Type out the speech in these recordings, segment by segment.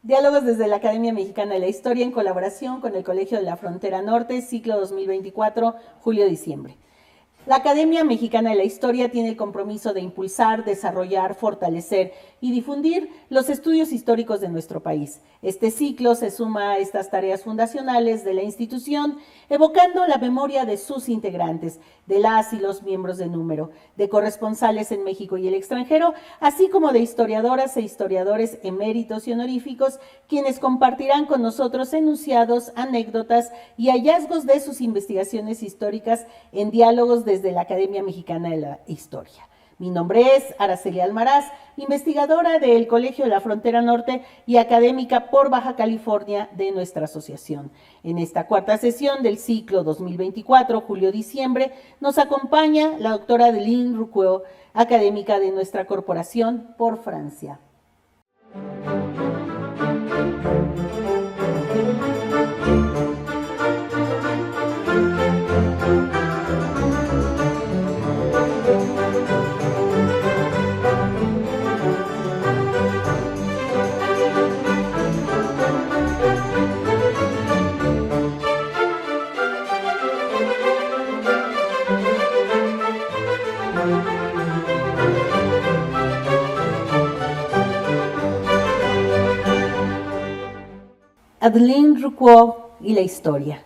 Diálogos desde la Academia Mexicana de la Historia en colaboración con el Colegio de la Frontera Norte, ciclo 2024, julio-diciembre. La Academia Mexicana de la Historia tiene el compromiso de impulsar, desarrollar, fortalecer y difundir los estudios históricos de nuestro país. Este ciclo se suma a estas tareas fundacionales de la institución, evocando la memoria de sus integrantes, de las y los miembros de número, de corresponsales en México y el extranjero, así como de historiadoras e historiadores eméritos y honoríficos, quienes compartirán con nosotros enunciados, anécdotas y hallazgos de sus investigaciones históricas en diálogos desde la Academia Mexicana de la Historia. Mi nombre es Araceli Almaraz, investigadora del Colegio de la Frontera Norte y académica por Baja California de nuestra asociación. En esta cuarta sesión del ciclo 2024, julio-diciembre, nos acompaña la doctora Adeline Rucquois, académica de nuestra corporación por Francia. Adeline Rucquois y la historia.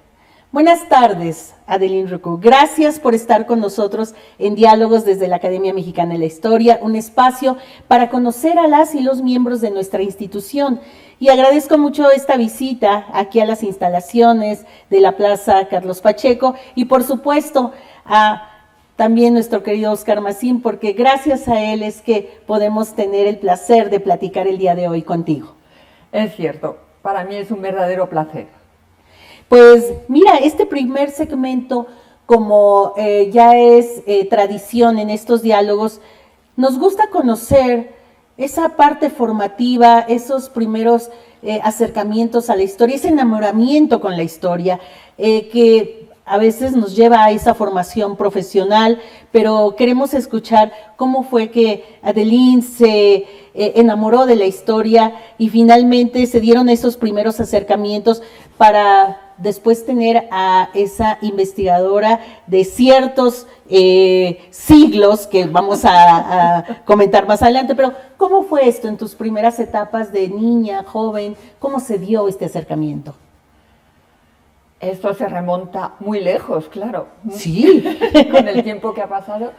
Buenas tardes, Adeline Rucquois. Gracias por estar con nosotros en Diálogos desde la Academia Mexicana de la Historia, un espacio para conocer a las y los miembros de nuestra institución. Y agradezco mucho esta visita aquí a las instalaciones de la Plaza Carlos Pacheco y, por supuesto, a también nuestro querido Oscar Macín, porque gracias a él es que podemos tener el placer de platicar el día de hoy contigo. Es cierto. Para mí es un verdadero placer. Pues mira, este primer segmento, como ya es tradición en estos diálogos, nos gusta conocer esa parte formativa, esos primeros acercamientos a la historia, ese enamoramiento con la historia, que a veces nos lleva a esa formación profesional, pero queremos escuchar cómo fue que Adeline se enamoró de la historia y finalmente se dieron esos primeros acercamientos para después tener a esa investigadora de ciertos siglos que vamos a comentar más adelante. Pero ¿cómo fue esto en tus primeras etapas de niña, joven? ¿Cómo se dio este acercamiento? Esto se remonta muy lejos, claro. Sí. Con el tiempo que ha pasado.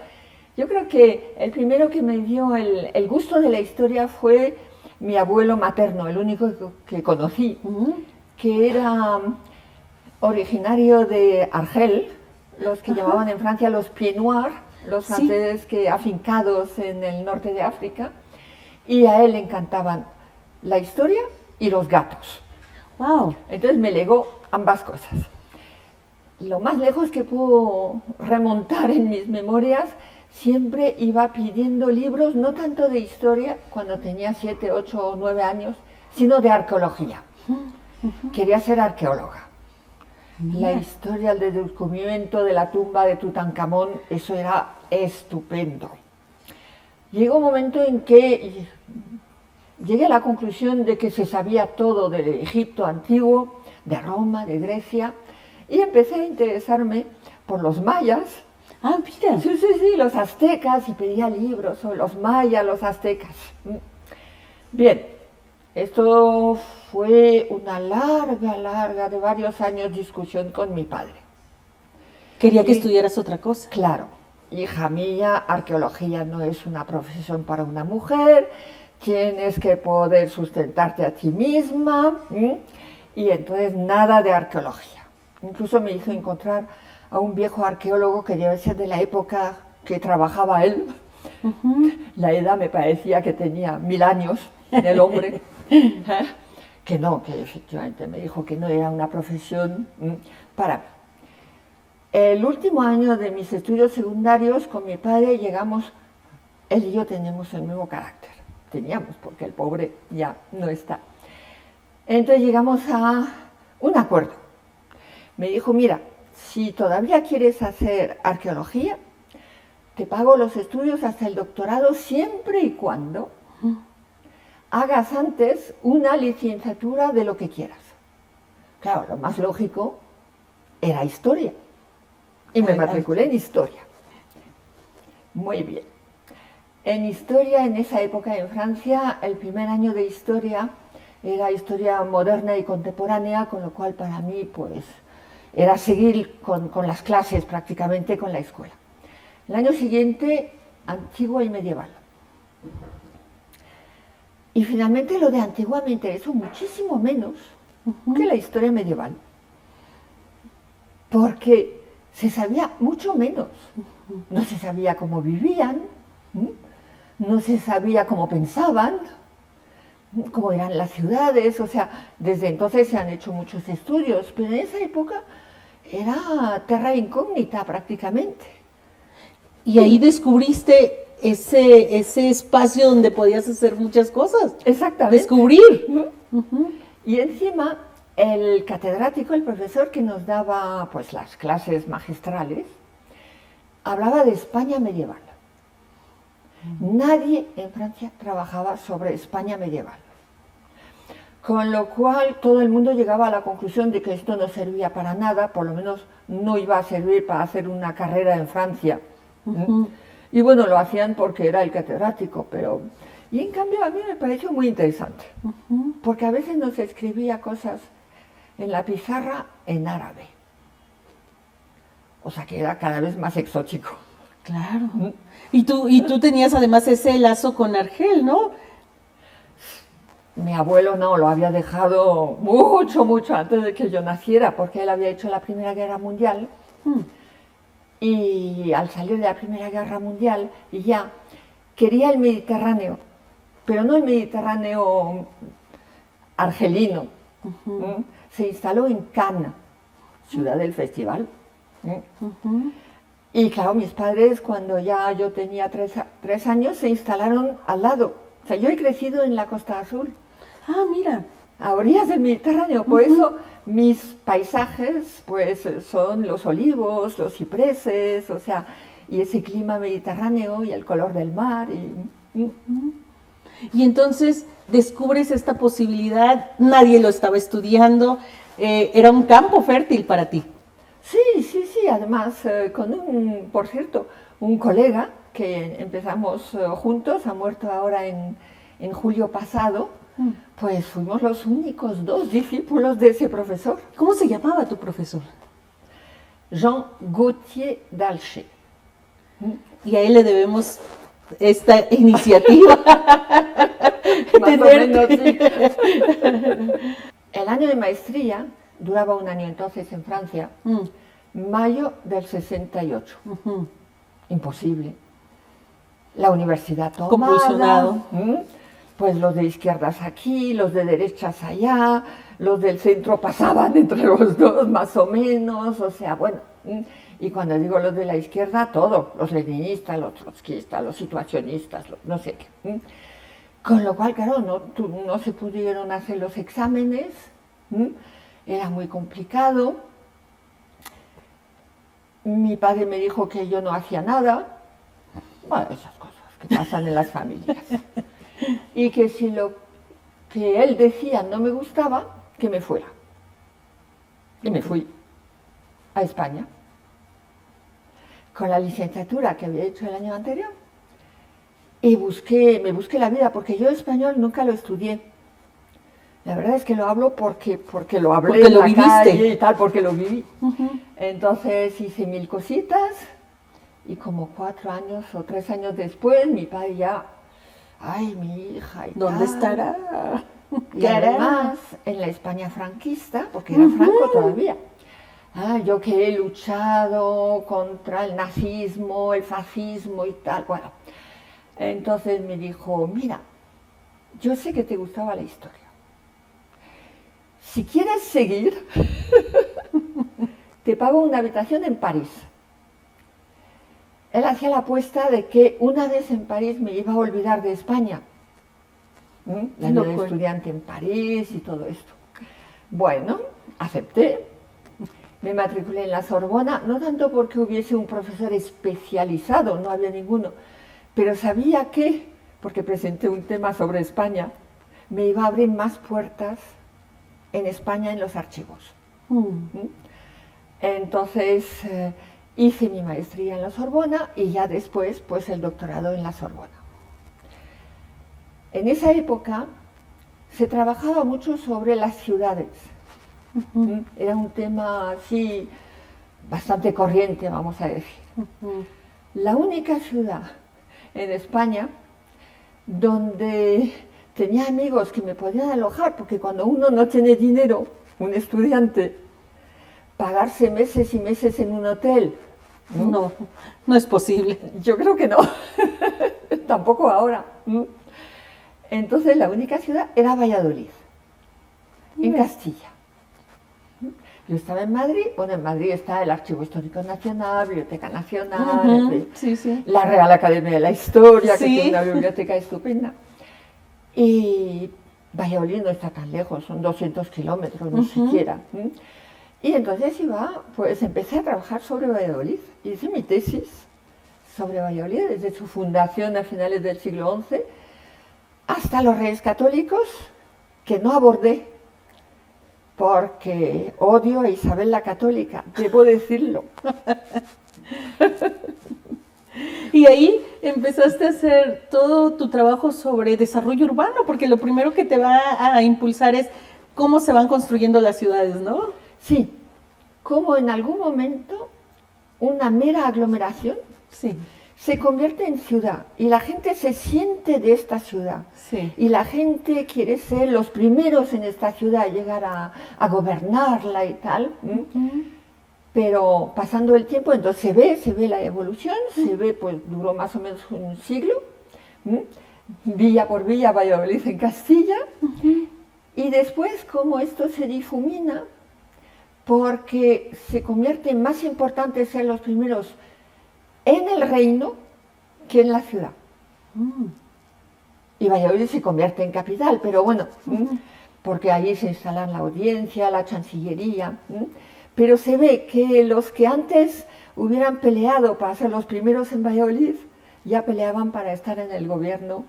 Yo creo que el primero que me dio el gusto de la historia fue mi abuelo materno, el único que conocí, que era originario de Argel, los que llamaban en Francia los pieds noirs, los franceses que afincados en el norte de África, y a él le encantaban la historia y los gatos. Wow. Entonces me legó ambas cosas. Lo más lejos que puedo remontar en mis memorias, siempre iba pidiendo libros, no tanto de historia, cuando tenía 7, 8 o 9 años, sino de arqueología. Quería ser arqueóloga. La historia del descubrimiento de la tumba de Tutankamón, eso era estupendo. Llegó un momento en que llegué a la conclusión de que se sabía todo del Egipto antiguo, de Roma, de Grecia, y empecé a interesarme por los mayas. Ah, mira. Sí, los aztecas, y pedía libros sobre los mayas, los aztecas. Bien, esto fue una larga, de varios años discusión con mi padre. Quería que estudiaras otra cosa. Claro, hija mía, arqueología no es una profesión para una mujer, tienes que poder sustentarte a ti misma, y entonces nada de arqueología. Incluso me hizo encontrar a un viejo arqueólogo que debe ser de la época que trabajaba él. La edad me parecía que tenía 1000 años, el hombre. Que no, que efectivamente me dijo que no era una profesión para mí. El último año de mis estudios secundarios con mi padre llegamos, él y yo tenemos el mismo carácter. Teníamos, porque el pobre ya no está. Entonces llegamos a un acuerdo. Me dijo, mira, si todavía quieres hacer arqueología, te pago los estudios hasta el doctorado siempre y cuando hagas antes una licenciatura de lo que quieras. Claro, lo más lógico era historia. Y me matriculé en historia. Muy bien. En historia, en esa época en Francia, el primer año de historia era historia moderna y contemporánea, con lo cual para mí pues era seguir con las clases prácticamente con la escuela. El año siguiente, antigua y medieval. Y finalmente lo de antigua me interesó muchísimo menos que la historia medieval, porque se sabía mucho menos. No se sabía cómo vivían, no se sabía cómo pensaban, cómo eran las ciudades, o sea, desde entonces se han hecho muchos estudios, pero en esa época era terra incógnita prácticamente. Y ahí descubriste ese espacio donde podías hacer muchas cosas. Exactamente. Descubrir. Y encima el catedrático, el profesor que nos daba pues las clases magistrales, hablaba de España medieval. Nadie en Francia trabajaba sobre España medieval. Con lo cual todo el mundo llegaba a la conclusión de que esto no servía para nada, por lo menos no iba a servir para hacer una carrera en Francia. Y bueno, lo hacían porque era el catedrático, pero... Y en cambio a mí me pareció muy interesante, porque a veces nos escribía cosas en la pizarra en árabe. O sea que era cada vez más exótico. Claro. Y tú tenías además ese lazo con Argel, ¿no? Mi abuelo no, lo había dejado mucho antes de que yo naciera, porque él había hecho la Primera Guerra Mundial. Y al salir de la Primera Guerra Mundial, ya quería el Mediterráneo, pero no el Mediterráneo argelino. Se instaló en Cannes, ciudad del festival. Y claro, mis padres, cuando ya yo tenía 3 años, se instalaron al lado. O sea, yo he crecido en la Costa Azul. Ah, mira. A orillas del Mediterráneo, por eso mis paisajes pues son los olivos, los cipreses, o sea, y ese clima mediterráneo y el color del mar. Y entonces descubres esta posibilidad, nadie lo estaba estudiando, era un campo fértil para ti. Sí, además por cierto, un colega que empezamos juntos, ha muerto ahora en julio pasado, pues fuimos los únicos 2 discípulos de ese profesor. ¿Cómo se llamaba tu profesor? Jean Gauthier d'Alcher. Y a él le debemos esta iniciativa. Más o menos, sí. El año de maestría duraba 1 año entonces en Francia, mayo del 68. Imposible. La universidad tomada. Compulsionado. Pues los de izquierdas aquí, los de derechas allá, los del centro pasaban entre los dos más o menos, o sea, bueno. Y cuando digo los de la izquierda, todo, los leninistas, los trotskistas, los situacionistas, no sé qué. Con lo cual, claro, no se pudieron hacer los exámenes, era muy complicado. Mi padre me dijo que yo no hacía nada, bueno, esas cosas que pasan en las familias. Y que si lo que él decía no me gustaba, que me fuera. Y me fui a España con la licenciatura que había hecho el año anterior. Y me busqué la vida, porque yo español nunca lo estudié. La verdad es que lo hablo porque lo hablé en la calle y tal, porque lo viví. Entonces hice 1000 cositas y como 4 años o 3 años después, mi padre ya... Ay, mi hija. ¿Dónde estará? Y además, en la España franquista, porque era Franco todavía. Yo que he luchado contra el nazismo, el fascismo y tal. Bueno, entonces me dijo, mira, yo sé que te gustaba la historia. Si quieres seguir, te pago una habitación en París. Él hacía la apuesta de que una vez en París me iba a olvidar de España. La vida de estudiante en París y todo esto. Bueno, acepté. Me matriculé en la Sorbona, no tanto porque hubiese un profesor especializado, no había ninguno, pero sabía que, porque presenté un tema sobre España, me iba a abrir más puertas en España en los archivos. Entonces hice mi maestría en la Sorbona y ya después pues el doctorado en la Sorbona. En esa época se trabajaba mucho sobre las ciudades. Era un tema así bastante corriente, vamos a decir. La única ciudad en España donde tenía amigos que me podían alojar, porque cuando uno no tiene dinero, un estudiante, pagarse meses y meses en un hotel, no, no es posible. Yo creo que no, tampoco ahora. Entonces la única ciudad era Valladolid, en Castilla. Yo estaba en Madrid, bueno, en Madrid está el Archivo Histórico Nacional, Biblioteca Nacional, la Real Academia de la Historia, que tiene una biblioteca estupenda. Y Valladolid no está tan lejos, son 200 kilómetros, ni siquiera. Y entonces pues empecé a trabajar sobre Valladolid. Hice mi tesis sobre Valladolid desde su fundación a finales del siglo XI hasta los Reyes Católicos, que no abordé porque odio a Isabel la Católica, debo decirlo. Y ahí empezaste a hacer todo tu trabajo sobre desarrollo urbano, porque lo primero que te va a impulsar es cómo se van construyendo las ciudades, ¿no? Sí, como en algún momento una mera aglomeración se convierte en ciudad y la gente se siente de esta ciudad. Y la gente quiere ser los primeros en esta ciudad, llegar a gobernarla y tal. Pero pasando el tiempo, entonces se ve la evolución, se ve, pues duró más o menos un siglo, villa por villa, Valladolid en Castilla, y después como esto se difumina, porque se convierte en más importante ser los primeros en el reino que en la ciudad. Y Valladolid se convierte en capital, pero bueno, porque allí se instalan la audiencia, la chancillería, pero se ve que los que antes hubieran peleado para ser los primeros en Valladolid, ya peleaban para estar en el gobierno,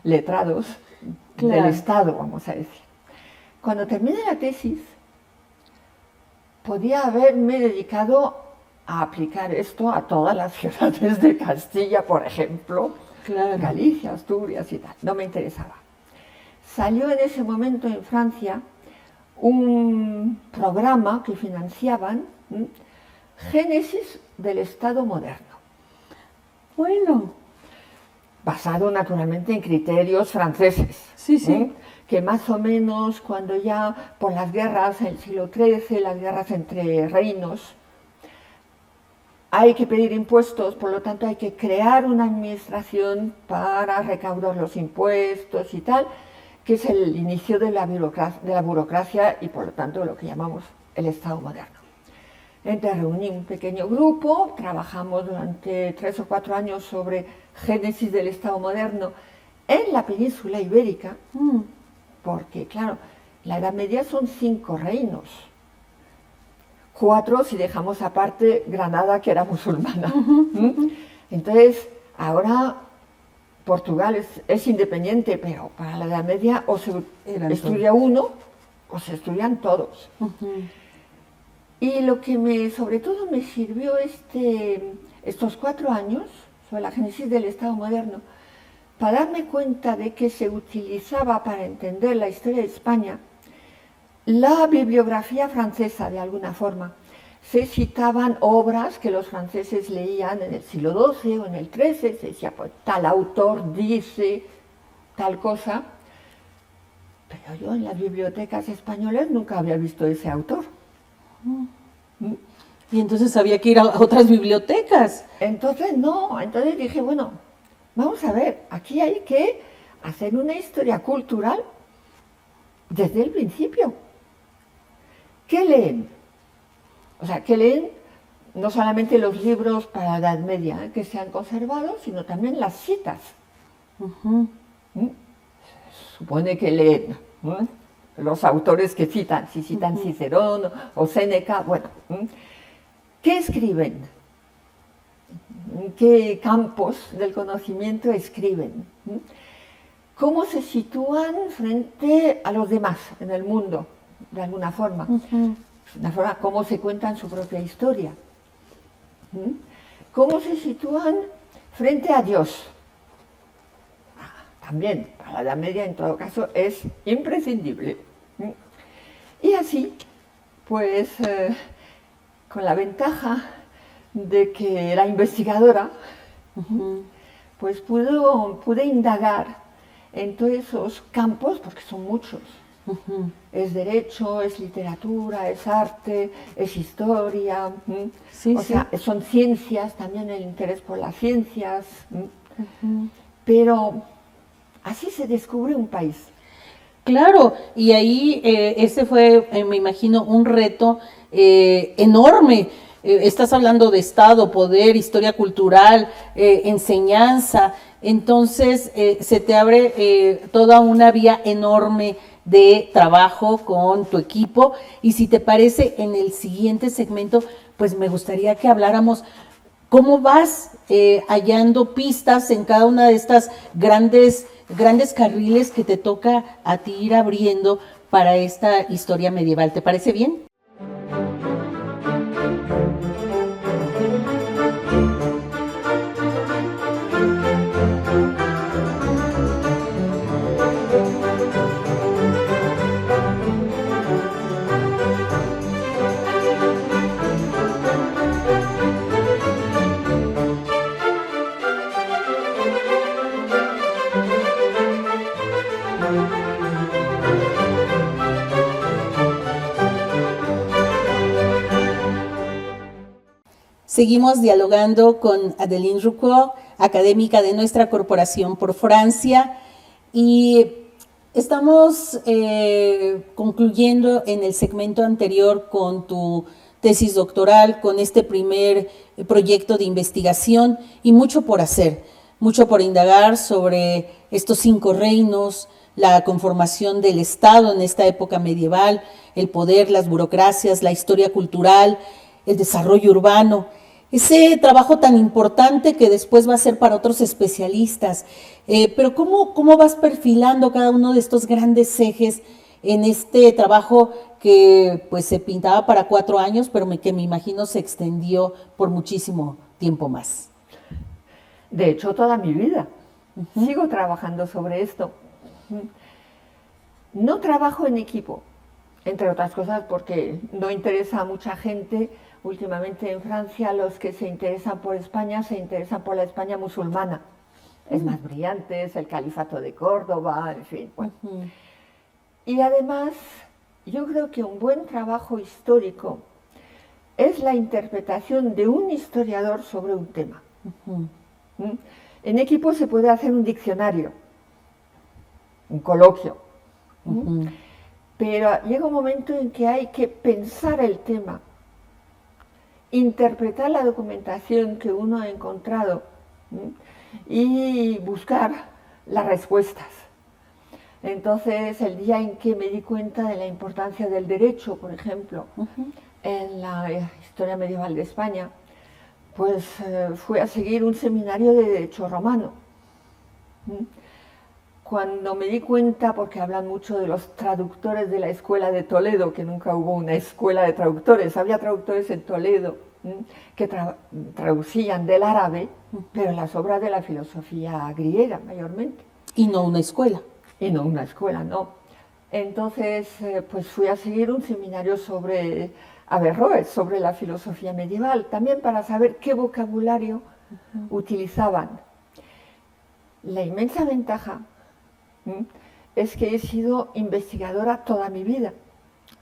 letrados del Estado, vamos a decir. Cuando terminé la tesis, podía haberme dedicado a aplicar esto a todas las ciudades de Castilla, por ejemplo, Galicia, Asturias y tal. No me interesaba. Salió en ese momento en Francia un programa que financiaban, Génesis del Estado moderno. Bueno. Basado naturalmente en criterios franceses. Que más o menos cuando ya por las guerras del siglo XIII, las guerras entre reinos, hay que pedir impuestos, por lo tanto hay que crear una administración para recaudar los impuestos y tal, que es el inicio de la burocracia y por lo tanto lo que llamamos el Estado moderno. Entonces reuní un pequeño grupo, trabajamos durante 3 o 4 años sobre Génesis del Estado moderno en la península ibérica, porque claro, la Edad Media son 5 reinos, 4 si dejamos aparte Granada, que era musulmana. Entonces, ahora Portugal es independiente, pero para la Edad Media o se estudia uno o se estudian todos. Y lo que sobre todo me sirvió estos 4 años sobre la génesis del Estado moderno, para darme cuenta de que se utilizaba para entender la historia de España la bibliografía francesa de alguna forma. Se citaban obras que los franceses leían en el siglo XII o en el XIII, se decía, pues tal autor dice tal cosa, pero yo en las bibliotecas españolas nunca había visto ese autor. Y entonces había que ir a otras bibliotecas. Entonces dije, bueno, vamos a ver, aquí hay que hacer una historia cultural desde el principio. ¿Qué leen? O sea, que leen no solamente los libros para la Edad Media que se han conservado, sino también las citas. Supone que leen los autores que citan, si citan Cicerón o Séneca, bueno. ¿Qué escriben? ¿En qué campos del conocimiento escriben? cómo se sitúan frente a los demás en el mundo, de alguna forma. Una forma, cómo se cuentan su propia historia. Cómo se sitúan frente a Dios. También, para la Edad Media, en todo caso, es imprescindible. Y así, pues, con la ventaja de que era investigadora, pues pude indagar en todos esos campos, porque son muchos. Es derecho, es literatura, es arte, es historia, o sea, son ciencias, también el interés por las ciencias, pero así se descubre un país. Claro, y ahí ese fue, me imagino, un reto enorme. Estás hablando de Estado, poder, historia cultural, enseñanza, entonces se te abre toda una vía enorme de trabajo con tu equipo. Y si te parece, en el siguiente segmento, pues me gustaría que habláramos cómo vas hallando pistas en cada una de estas grandes carriles que te toca a ti ir abriendo para esta historia medieval. ¿Te parece bien? Seguimos dialogando con Adeline Roucault, académica de nuestra corporación por Francia, y estamos concluyendo en el segmento anterior con tu tesis doctoral, con este primer proyecto de investigación y mucho por hacer, mucho por indagar sobre estos 5 reinos, la conformación del Estado en esta época medieval, el poder, las burocracias, la historia cultural, el desarrollo urbano, ese trabajo tan importante que después va a ser para otros especialistas. Pero ¿cómo vas perfilando cada uno de estos grandes ejes en este trabajo que pues se pintaba para 4 años, pero que me imagino se extendió por muchísimo tiempo más? De hecho, toda mi vida. Sigo trabajando sobre esto. No trabajo en equipo, entre otras cosas porque no interesa a mucha gente. Últimamente en Francia los que se interesan por España se interesan por la España musulmana. Es más brillante, es el califato de Córdoba, en fin. Bueno. Y además, yo creo que un buen trabajo histórico es la interpretación de un historiador sobre un tema. En equipo se puede hacer un diccionario, un coloquio, pero llega un momento en que hay que pensar el tema, interpretar la documentación que uno ha encontrado y buscar las respuestas. Entonces, el día en que me di cuenta de la importancia del derecho, por ejemplo, en la historia medieval de España, pues fui a seguir un seminario de derecho romano. Cuando me di cuenta, porque hablan mucho de los traductores de la escuela de Toledo, que nunca hubo una escuela de traductores, había traductores en Toledo que traducían del árabe, pero las obras de la filosofía griega mayormente. Y no una escuela. Y no una escuela, no. Entonces, pues fui a seguir un seminario sobre Averroes, sobre la filosofía medieval, también para saber qué vocabulario utilizaban. La inmensa ventaja es que he sido investigadora toda mi vida.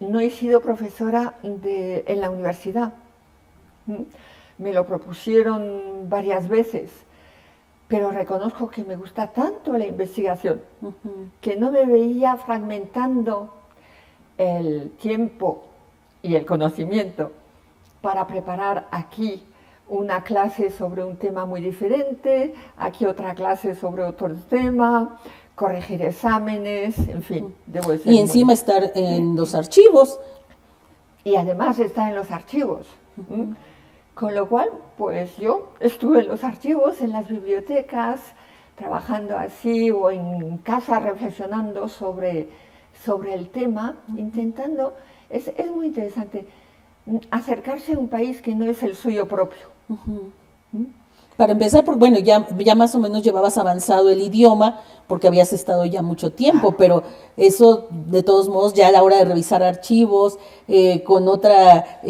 No he sido profesora en la universidad. Me lo propusieron varias veces, pero reconozco que me gusta tanto la investigación que no me veía fragmentando el tiempo y el conocimiento para preparar aquí una clase sobre un tema muy diferente, aquí otra clase sobre otro tema, corregir exámenes, en fin. Debo decir y encima estar en los archivos. Y además estar en los archivos. Con lo cual, pues yo estuve en los archivos, en las bibliotecas, trabajando así o en casa reflexionando sobre el tema, intentando, es muy interesante, acercarse a un país que no es el suyo propio. Para empezar, bueno, ya más o menos llevabas avanzado el idioma, porque habías estado ya mucho tiempo, pero eso, de todos modos, ya a la hora de revisar archivos, con otra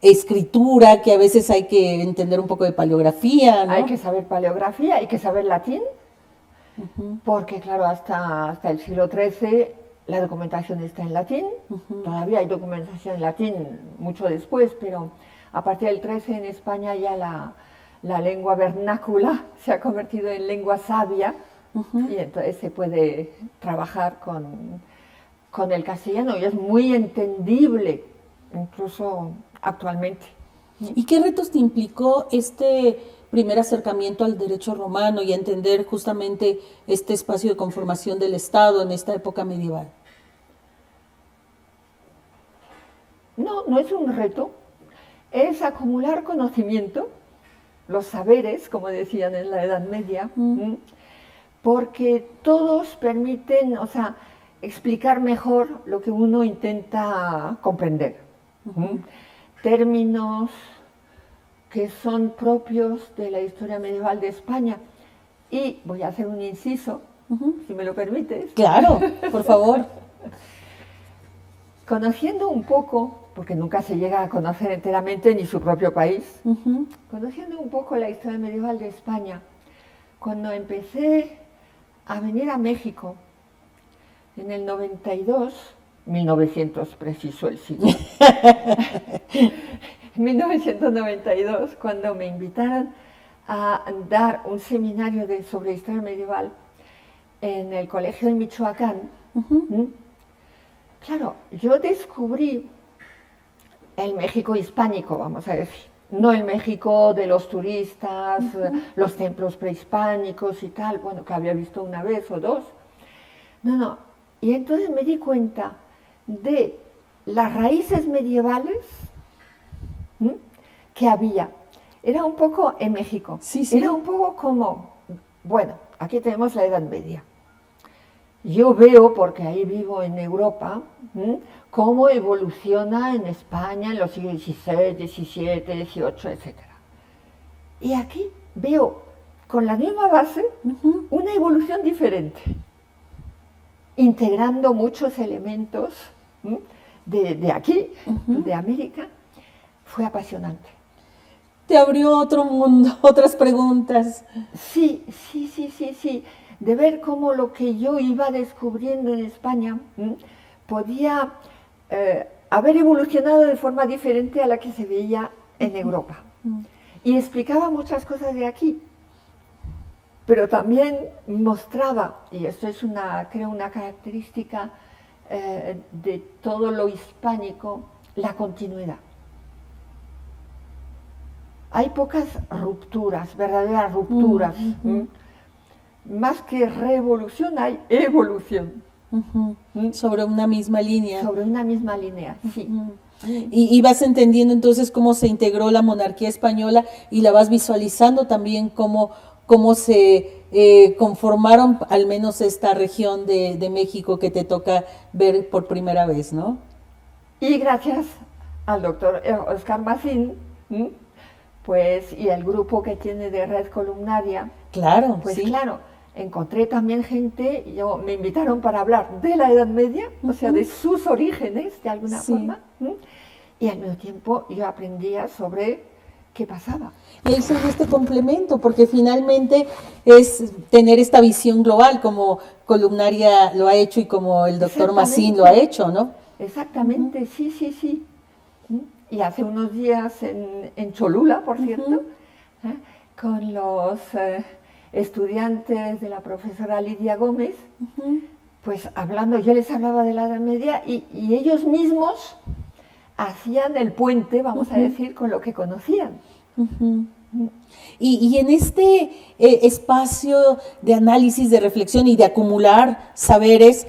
escritura, que a veces hay que entender un poco de paleografía, ¿no? Hay que saber paleografía, hay que saber latín, porque claro, hasta el siglo XIII la documentación está en latín, todavía hay documentación en latín mucho después, pero a partir del XIII en España ya la lengua vernácula se ha convertido en lengua sabia, y entonces se puede trabajar con el castellano y es muy entendible, incluso actualmente. ¿Y qué retos te implicó este primer acercamiento al derecho romano y a entender justamente este espacio de conformación del Estado en esta época medieval? No es un reto, es acumular conocimiento, los saberes, como decían en la Edad Media, porque todos permiten, o sea, explicar mejor lo que uno intenta comprender. Términos que son propios de la historia medieval de España. Y voy a hacer un inciso, si me lo permites. Claro, por favor. Conociendo un poco, porque nunca se llega a conocer enteramente ni su propio país, conociendo un poco la historia medieval de España, cuando empecé a venir a México, en el 92, 1900 preciso el siglo, en 1992, cuando me invitaron a dar un seminario sobre historia medieval en el Colegio de Michoacán, claro, yo descubrí el México hispánico, vamos a decir, no el México de los turistas, los templos prehispánicos y tal, bueno, que había visto una vez o dos. No. Y entonces me di cuenta de las raíces medievales que había. Era un poco en México. Sí. Era un poco como, bueno, aquí tenemos la Edad Media. Yo veo, porque ahí vivo en Europa, cómo evoluciona en España en los siglos XVI, XVII, XVIII, etc. Y aquí veo, con la misma base, una evolución diferente, integrando muchos elementos de aquí, de América. Fue apasionante. Te abrió otro mundo, otras preguntas. Sí. De ver cómo lo que yo iba descubriendo en España podía haber evolucionado de forma diferente a la que se veía en Europa. Y explicaba muchas cosas de aquí, pero también mostraba, y esto es creo una característica de todo lo hispánico, la continuidad. Hay pocas rupturas, verdaderas rupturas. Más que revolución, hay evolución. Sobre una misma línea. Sobre una misma línea, sí. Y vas entendiendo entonces cómo se integró la monarquía española y la vas visualizando también cómo se conformaron al menos esta región de México que te toca ver por primera vez, ¿no? Y gracias al doctor Oscar Mazin, pues, y el grupo que tiene de Red Columnaria. Claro, pues sí. Claro, encontré también gente, me invitaron para hablar de la Edad Media, o sea, de sus orígenes, de alguna forma, y al mismo tiempo yo aprendía sobre qué pasaba. Y eso es este complemento, porque finalmente es tener esta visión global, como Columnaria lo ha hecho y como el doctor Mazin lo ha hecho, ¿no? Exactamente, sí. Y hace unos días en Cholula, por cierto, con los estudiantes de la profesora Lidia Gómez, pues hablando, yo les hablaba de la Edad Media y ellos mismos hacían el puente, vamos a decir, con lo que conocían. Y en este espacio de análisis, de reflexión y de acumular saberes,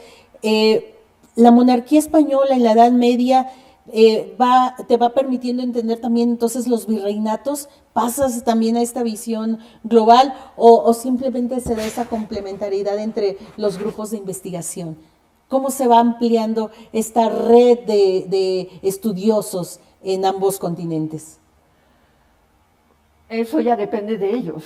la monarquía española en la Edad Media te va permitiendo entender también entonces los virreinatos, pasas también a esta visión global o simplemente se da esa complementariedad entre los grupos de investigación. ¿Cómo se va ampliando esta red de estudiosos en ambos continentes? Eso ya depende de ellos.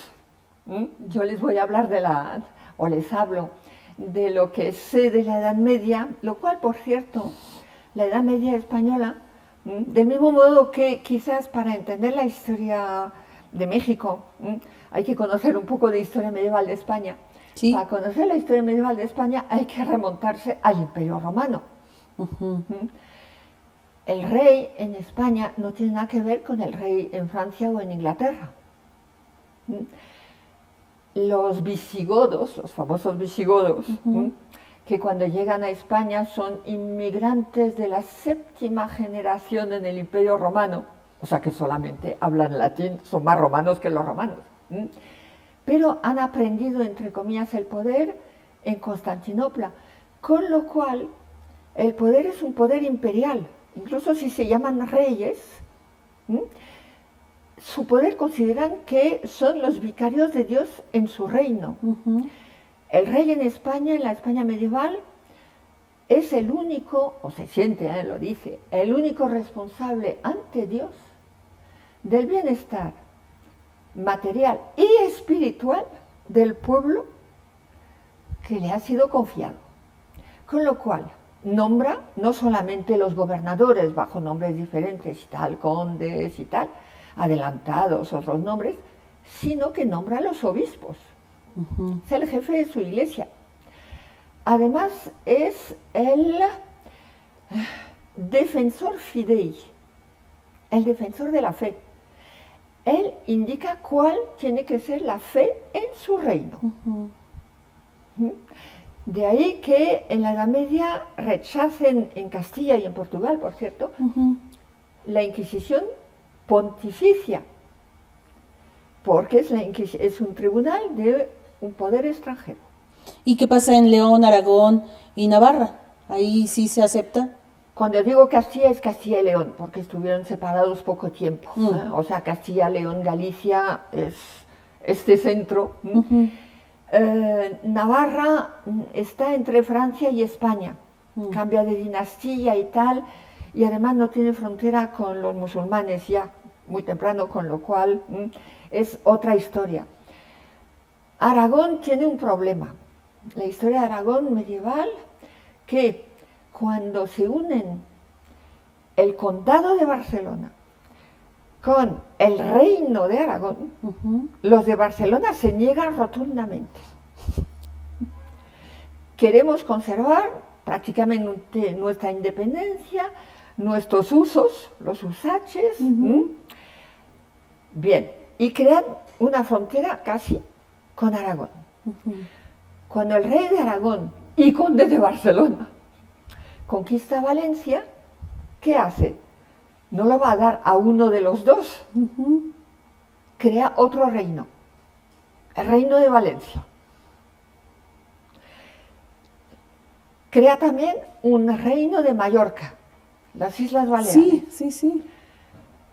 Yo les voy a hablar o les hablo de lo que sé de la Edad Media, lo cual, por cierto, la Edad Media española, del mismo modo que quizás para entender la historia de México hay que conocer un poco de historia medieval de España. Sí. Para conocer la historia medieval de España hay que remontarse al Imperio Romano. El rey en España no tiene nada que ver con el rey en Francia o en Inglaterra. Los visigodos, los famosos visigodos, que cuando llegan a España son inmigrantes de la 7ª generación en el Imperio Romano, o sea que solamente hablan latín, son más romanos que los romanos, pero han aprendido, entre comillas, el poder en Constantinopla, con lo cual el poder es un poder imperial, incluso si se llaman reyes, su poder consideran que son los vicarios de Dios en su reino. El rey en España, en la España medieval, es el único, o se siente, lo dice, el único responsable ante Dios del bienestar material y espiritual del pueblo que le ha sido confiado. Con lo cual, nombra no solamente los gobernadores bajo nombres diferentes y tal, condes y tal, adelantados otros nombres, sino que nombra a los obispos. Es el jefe de su iglesia. Además es el defensor fidei, el defensor de la fe. Él indica cuál tiene que ser la fe en su reino. De ahí que en la Edad Media rechacen en Castilla y en Portugal, por cierto, la Inquisición pontificia, porque es un tribunal de un poder extranjero. ¿Y qué pasa en León, Aragón y Navarra? ¿Ahí sí se acepta? Cuando digo Castilla es Castilla y León, porque estuvieron separados poco tiempo. O sea, Castilla, León, Galicia es este centro. Navarra está entre Francia y España, cambia de dinastía y tal, y además no tiene frontera con los musulmanes ya muy temprano, con lo cual es otra historia. Aragón tiene un problema. La historia de Aragón medieval, que cuando se unen el condado de Barcelona con el reino de Aragón, los de Barcelona se niegan rotundamente. Queremos conservar prácticamente nuestra independencia, nuestros usos, los usaches, bien, y crean una frontera casi con Aragón. Cuando el rey de Aragón y conde de Barcelona conquista Valencia, ¿qué hace? No lo va a dar a uno de los dos, crea otro reino, el reino de Valencia. Crea también un reino de Mallorca, las Islas Baleares. Sí.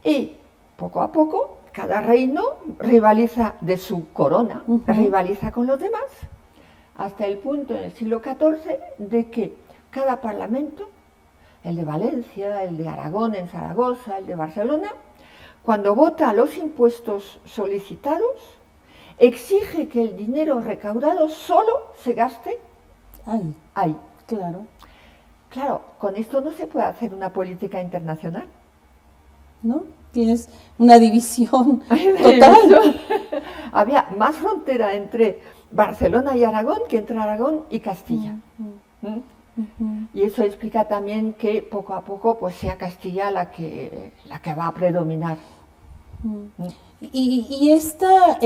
Y poco a poco, cada reino rivaliza de su corona, rivaliza con los demás, hasta el punto en el siglo XIV de que cada parlamento, el de Valencia, el de Aragón en Zaragoza, el de Barcelona, cuando vota los impuestos solicitados, exige que el dinero recaudado solo se gaste ahí. Claro, con esto no se puede hacer una política internacional. ¿No? Tienes una división total. Había más frontera entre Barcelona y Aragón que entre Aragón y Castilla. Y eso explica también que poco a poco pues sea Castilla la que va a predominar. Y este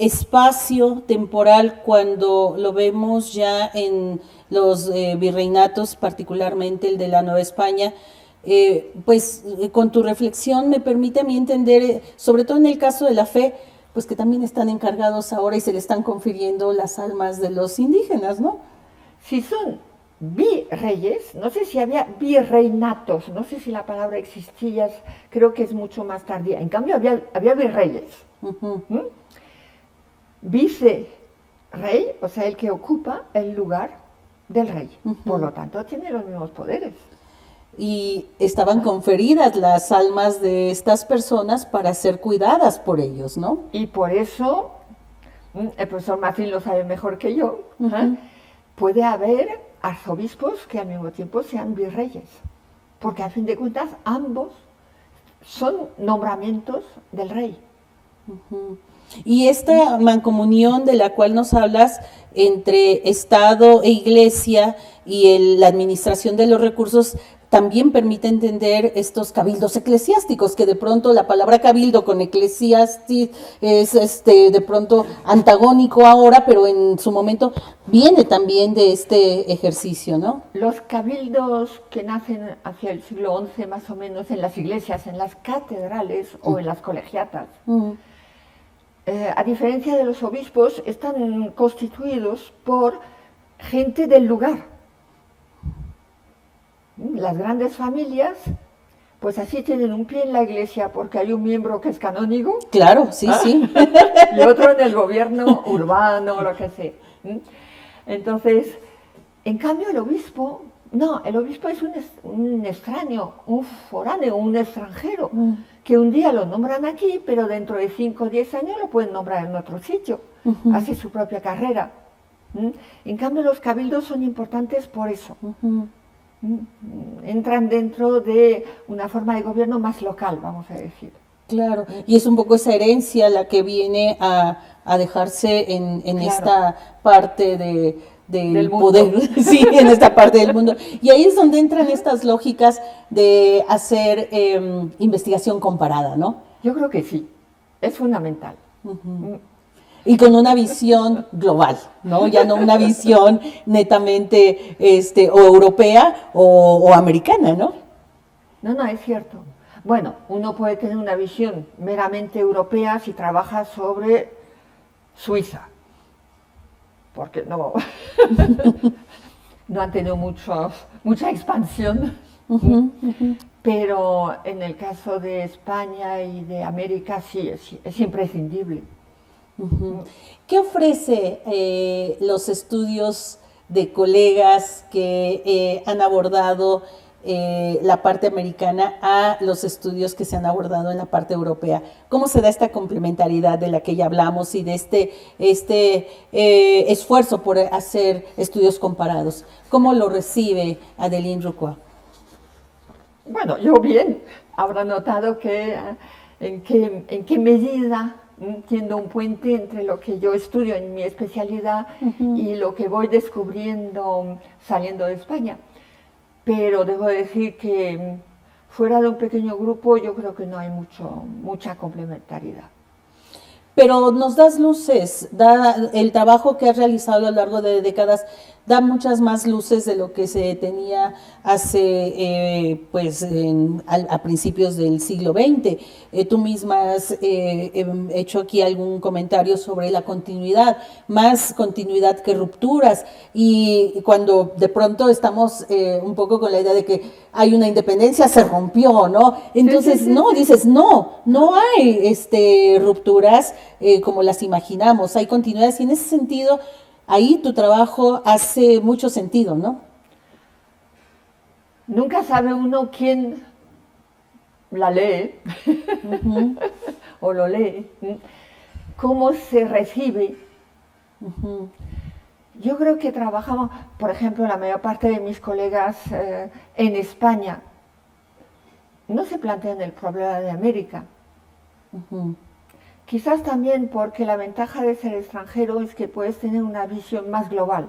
espacio temporal, cuando lo vemos ya en los virreinatos, particularmente el de la Nueva España, pues con tu reflexión me permite a mí entender, sobre todo en el caso de la fe, pues que también están encargados ahora y se le están confiriendo las almas de los indígenas, ¿no? Sí, son virreyes, no sé si había virreinatos, no sé si la palabra existía, creo que es mucho más tardía. En cambio había virreyes. Vicerrey, o sea, el que ocupa el lugar del rey. Por lo tanto, tiene los mismos poderes. Y estaban conferidas las almas de estas personas para ser cuidadas por ellos, ¿no? Y por eso, el profesor Martín lo sabe mejor que yo, puede haber arzobispos que al mismo tiempo sean virreyes, porque a fin de cuentas ambos son nombramientos del rey. Y esta mancomunión de la cual nos hablas entre Estado e Iglesia y la administración de los recursos también permite entender estos cabildos eclesiásticos, que de pronto la palabra cabildo con eclesiástic es de pronto antagónico ahora, pero en su momento viene también de este ejercicio, ¿no? Los cabildos que nacen hacia el siglo XI más o menos en las iglesias, en las catedrales o en las colegiatas, a diferencia de los obispos, están constituidos por gente del lugar. Las grandes familias, pues así tienen un pie en la iglesia porque hay un miembro que es canónigo. Claro, sí, sí. Y otro en el gobierno urbano, lo que sea. Entonces, en cambio el obispo es un extraño, un foráneo, un extranjero, que un día lo nombran aquí, pero dentro de 5 o 10 años lo pueden nombrar en otro sitio, hace su propia carrera. En cambio los cabildos son importantes por eso. Entran dentro de una forma de gobierno más local, vamos a decir. Claro, y es un poco esa herencia la que viene a dejarse en claro. Esta parte del poder, sí, en esta parte del mundo. Y ahí es donde entran estas lógicas de hacer investigación comparada, ¿no? Yo creo que sí, es fundamental. Y con una visión global, ¿no? Ya no una visión netamente o europea o americana, ¿no? No, es cierto. Bueno, uno puede tener una visión meramente europea si trabaja sobre Suiza, porque no han tenido mucha expansión. Pero en el caso de España y de América sí, es imprescindible. ¿Qué ofrece los estudios de colegas que han abordado la parte americana a los estudios que se han abordado en la parte europea? ¿Cómo se da esta complementariedad de la que ya hablamos y de este esfuerzo por hacer estudios comparados? ¿Cómo lo recibe Adeline Rucua? Bueno, yo bien, habrá notado que en qué medida tiendo un puente entre lo que yo estudio en mi especialidad y lo que voy descubriendo saliendo de España. Pero debo decir que fuera de un pequeño grupo yo creo que no hay mucha complementariedad. Pero nos das luces, el trabajo que has realizado a lo largo de décadas da muchas más luces de lo que se tenía hace, a principios del siglo XX. Tú misma has hecho aquí algún comentario sobre la continuidad, más continuidad que rupturas, y cuando de pronto estamos un poco con la idea de que hay una independencia, se rompió, ¿no? Entonces, sí. Dices, no hay rupturas como las imaginamos, hay continuidades, y en ese sentido, ahí tu trabajo hace mucho sentido, ¿no? Nunca sabe uno quién la lee o lo lee, cómo se recibe. Yo creo que trabajamos, por ejemplo, la mayor parte de mis colegas en España no se plantean el problema de América. Quizás también porque la ventaja de ser extranjero es que puedes tener una visión más global.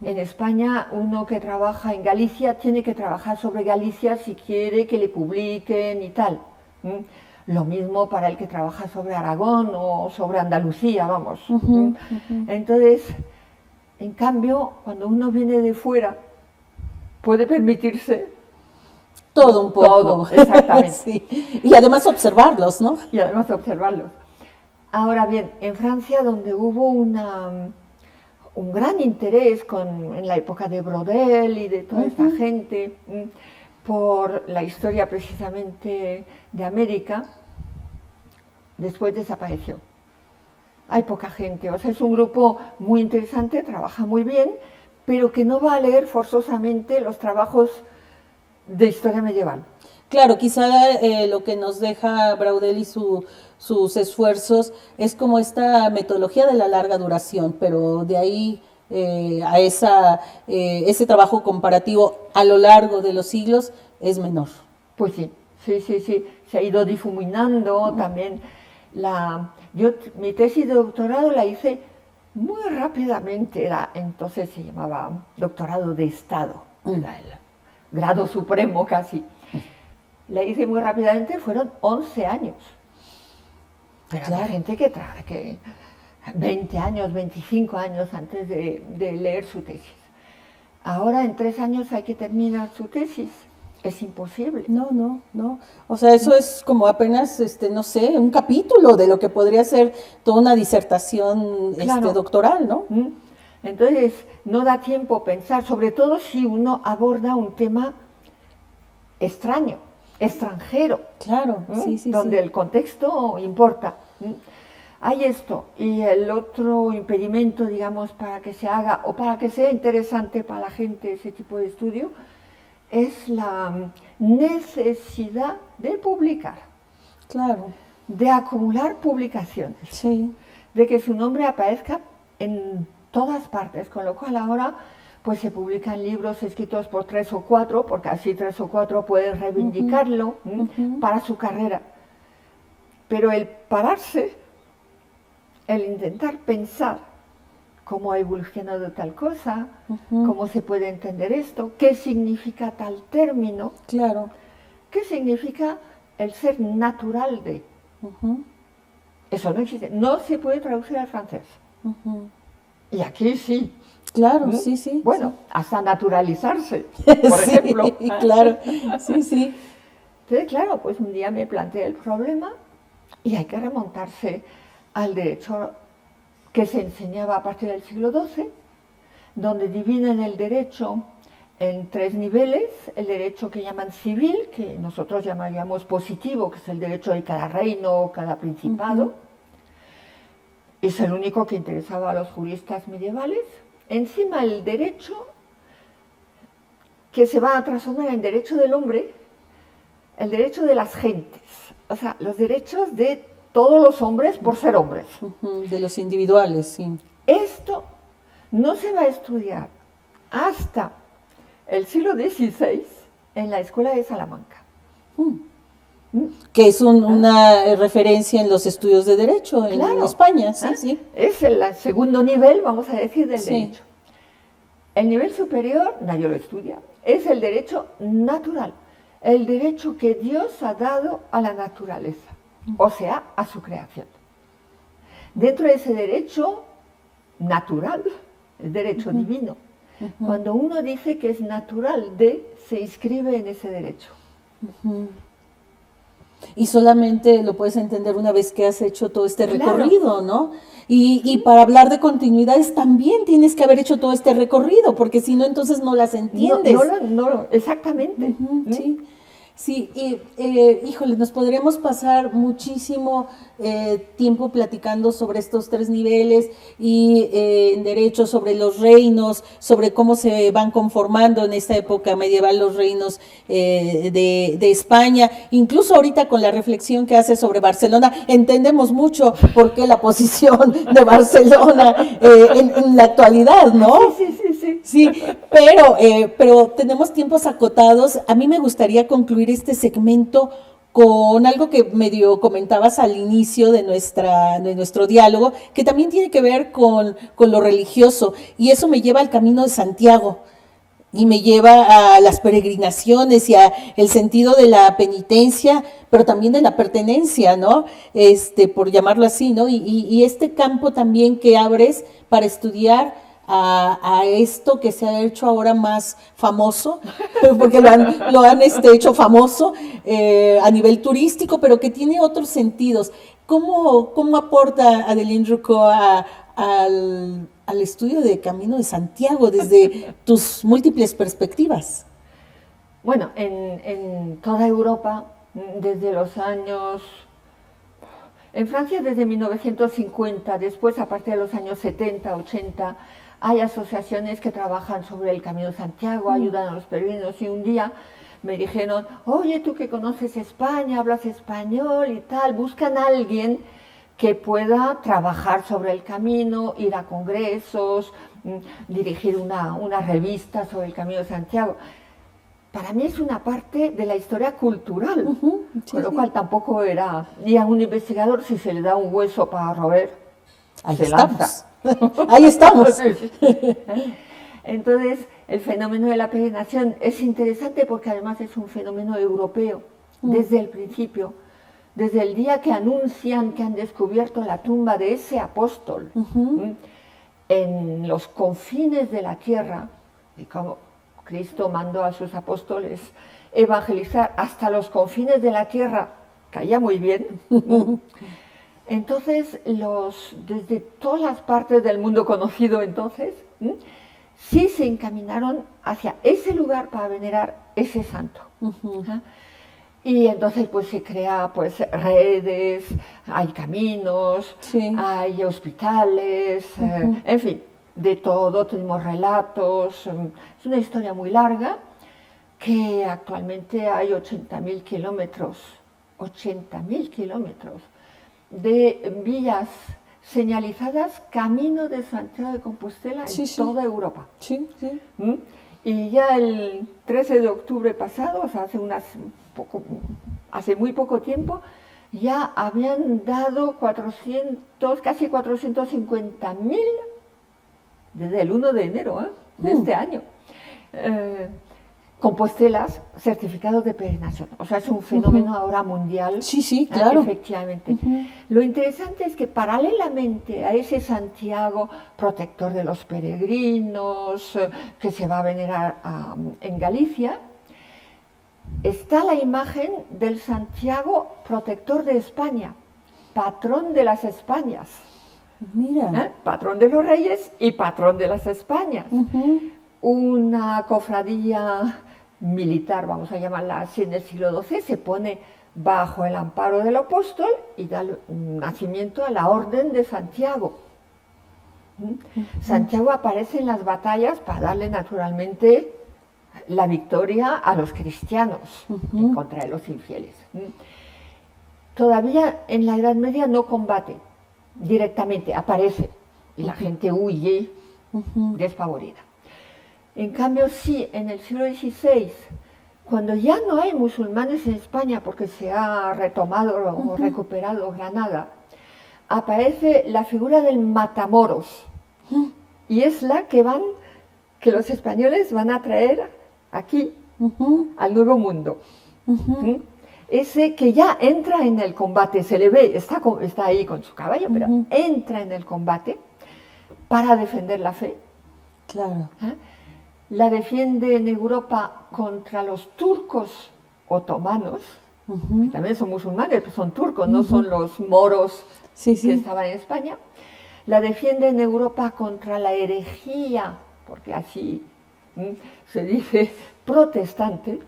En España, uno que trabaja en Galicia tiene que trabajar sobre Galicia si quiere que le publiquen y tal. Lo mismo para el que trabaja sobre Aragón o sobre Andalucía, vamos. Entonces, en cambio, cuando uno viene de fuera, puede permitirse todo un poco. Todo, exactamente. Sí. Y además observarlos, ¿no? Y además observarlos. Ahora bien, en Francia, donde hubo un gran interés en la época de Brodel y de toda esta gente por la historia precisamente de América, después desapareció. Hay poca gente, o sea, es un grupo muy interesante, trabaja muy bien, pero que no va a leer forzosamente los trabajos de historia medieval. Claro, quizá lo que nos deja Braudel y sus esfuerzos es como esta metodología de la larga duración, pero de ahí a ese trabajo comparativo a lo largo de los siglos es menor. Pues sí, se ha ido difuminando también. Mi tesis de doctorado la hice muy rápidamente, entonces se llamaba doctorado de Estado, era el grado supremo casi. La hice muy rápidamente, fueron 11 años. Pero claro, hay gente que 20 años, 25 años antes de leer su tesis. Ahora en 3 años hay que terminar su tesis. Es imposible. No. O sea, eso es como apenas, no sé, un capítulo de lo que podría ser toda una disertación claro. Doctoral, ¿no? Entonces, no da tiempo pensar, sobre todo si uno aborda un tema extranjero. Claro, sí. Donde el contexto importa. Hay esto. Y el otro impedimento, digamos, para que se haga o para que sea interesante para la gente ese tipo de estudio, es la necesidad de publicar. Claro. De acumular publicaciones. Sí. De que su nombre aparezca en todas partes, con lo cual ahora pues se publican libros escritos por 3 o 4, porque así 3 o 4 pueden reivindicarlo para su carrera. Pero el pararse, el intentar pensar cómo ha evolucionado tal cosa, cómo se puede entender esto, qué significa tal término, claro, qué significa el ser natural de. Eso no existe, no se puede traducir al francés. Y aquí sí. Claro, sí. Bueno, hasta naturalizarse, por ejemplo. Claro, sí. Entonces, claro, pues un día me planteé el problema y hay que remontarse al derecho que se enseñaba a partir del siglo XII, donde dividen el derecho en 3 niveles, el derecho que llaman civil, que nosotros llamaríamos positivo, que es el derecho de cada reino o cada principado, es el único que interesaba a los juristas medievales. Encima el derecho que se va a transformar en derecho del hombre, el derecho de las gentes, o sea, los derechos de todos los hombres por ser hombres. De los individuales, sí. Esto no se va a estudiar hasta el siglo XVI en la Escuela de Salamanca. Que es una referencia en los estudios de Derecho en España. Sí. Es el segundo nivel, vamos a decir, del derecho. El nivel superior, nadie lo estudia, es el derecho natural, el derecho que Dios ha dado a la naturaleza, o sea, a su creación. Dentro de ese derecho natural, el derecho divino, cuando uno dice que es natural se inscribe en ese derecho. Y solamente lo puedes entender una vez que has hecho todo este recorrido, ¿no? Y para hablar de continuidades también tienes que haber hecho todo este recorrido, porque si no, entonces no las entiendes. No, exactamente. Sí, y híjole, nos podríamos pasar muchísimo tiempo platicando sobre estos 3 niveles y en derecho, sobre los reinos, sobre cómo se van conformando en esta época medieval los reinos de España. Incluso ahorita con la reflexión que hace sobre Barcelona, entendemos mucho por qué la posición de Barcelona en la actualidad, ¿no? Sí, pero tenemos tiempos acotados. A mí me gustaría concluir este segmento con algo que medio comentabas al inicio de nuestro diálogo, que también tiene que ver con lo religioso, y eso me lleva al Camino de Santiago, y me lleva a las peregrinaciones y a el sentido de la penitencia, pero también de la pertenencia, ¿no? Por llamarlo así, ¿no? Y este campo también que abres para estudiar a esto que se ha hecho ahora más famoso, porque lo han hecho famoso a nivel turístico, pero que tiene otros sentidos. ¿Cómo aporta Adeline Roucault al estudio de Camino de Santiago desde tus múltiples perspectivas. Bueno, en toda Europa, desde los años... En Francia desde 1950, después a partir de los años 70, 80, hay asociaciones que trabajan sobre el Camino de Santiago, ayudan a los peregrinos, y un día me dijeron, oye, tú que conoces España, hablas español y tal, buscan a alguien que pueda trabajar sobre el camino, ir a congresos, dirigir una revista sobre el Camino de Santiago. Para mí es una parte de la historia cultural, con lo cual tampoco era... Y a un investigador, si se le da un hueso para roer, se lanza. Ahí estamos. Entonces, el fenómeno de la peregrinación es interesante porque además es un fenómeno europeo, desde el principio, desde el día que anuncian que han descubierto la tumba de ese apóstol en los confines de la tierra, y como Cristo mandó a sus apóstoles evangelizar hasta los confines de la tierra, caía muy bien. Entonces, desde todas las partes del mundo conocido entonces, sí se encaminaron hacia ese lugar para venerar ese santo. Y entonces pues se crea pues redes, hay caminos, hay hospitales, en fin, de todo, tenemos relatos. Es una historia muy larga que actualmente hay 80.000 kilómetros, 80.000 kilómetros de vías señalizadas camino de Santiago de Compostela en toda Europa. Y ya el 13 de octubre pasado, o sea, hace muy poco tiempo, ya habían dado casi 450.000 desde el 1 de enero de este año. Compostelas, certificados de peregrinación. O sea, es un fenómeno ahora mundial. Sí, claro. Efectivamente. Lo interesante es que paralelamente a ese Santiago protector de los peregrinos, que se va a venerar en Galicia, está la imagen del Santiago protector de España, patrón de las Españas. Mira. Patrón de los reyes y patrón de las Españas. Una cofradía militar, vamos a llamarla así, en el siglo XII, se pone bajo el amparo del apóstol y da nacimiento a la Orden de Santiago. Santiago aparece en las batallas para darle naturalmente la victoria a los cristianos en contra de los infieles. Todavía en la Edad Media no combate directamente, aparece y la gente huye despavorida. En cambio, sí, en el siglo XVI, cuando ya no hay musulmanes en España porque se ha retomado o recuperado Granada, aparece la figura del matamoros y es la que los españoles van a traer aquí al Nuevo Mundo. Ese que ya entra en el combate, se le ve, está ahí con su caballo, pero entra en el combate para defender la fe. Claro. La defiende en Europa contra los turcos otomanos, que también son musulmanes, pero son turcos, no son los moros que estaban en España. La defiende en Europa contra la herejía, porque así se dice, protestante,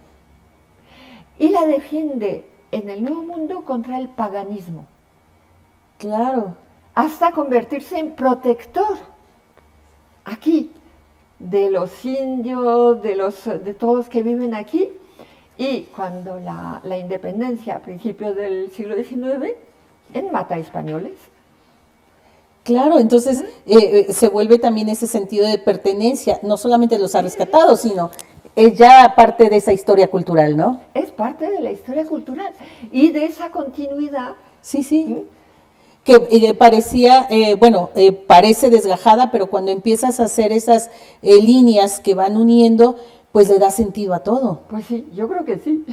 y la defiende en el Nuevo Mundo contra el paganismo. Claro. Hasta convertirse en protector aquí de los indios, de todos los que viven aquí, y cuando la independencia a principios del siglo XIX, en mata españoles. Claro, entonces se vuelve también ese sentido de pertenencia, no solamente los ha rescatado, sino es ya parte de esa historia cultural, ¿no? Es parte de la historia cultural y de esa continuidad. Sí. Que parecía, parece desgajada, pero cuando empiezas a hacer esas líneas que van uniendo, pues le da sentido a todo. Pues sí, yo creo que sí.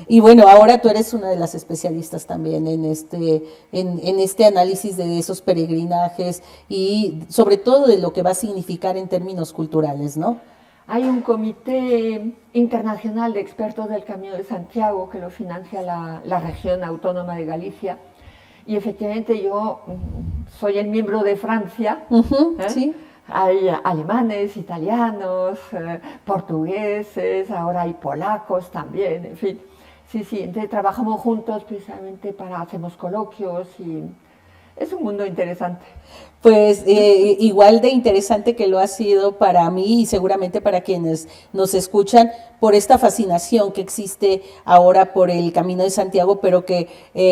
Y bueno, ahora tú eres una de las especialistas también en este análisis de esos peregrinajes y sobre todo de lo que va a significar en términos culturales, ¿no? Hay un comité internacional de expertos del Camino de Santiago que lo financia la región autónoma de Galicia. Y efectivamente yo soy el miembro de Francia, hay alemanes, italianos, portugueses, ahora hay polacos también, en fin. Sí, sí, entonces trabajamos juntos precisamente hacemos coloquios y es un mundo interesante. Pues igual de interesante que lo ha sido para mí y seguramente para quienes nos escuchan por esta fascinación que existe ahora por el Camino de Santiago, pero que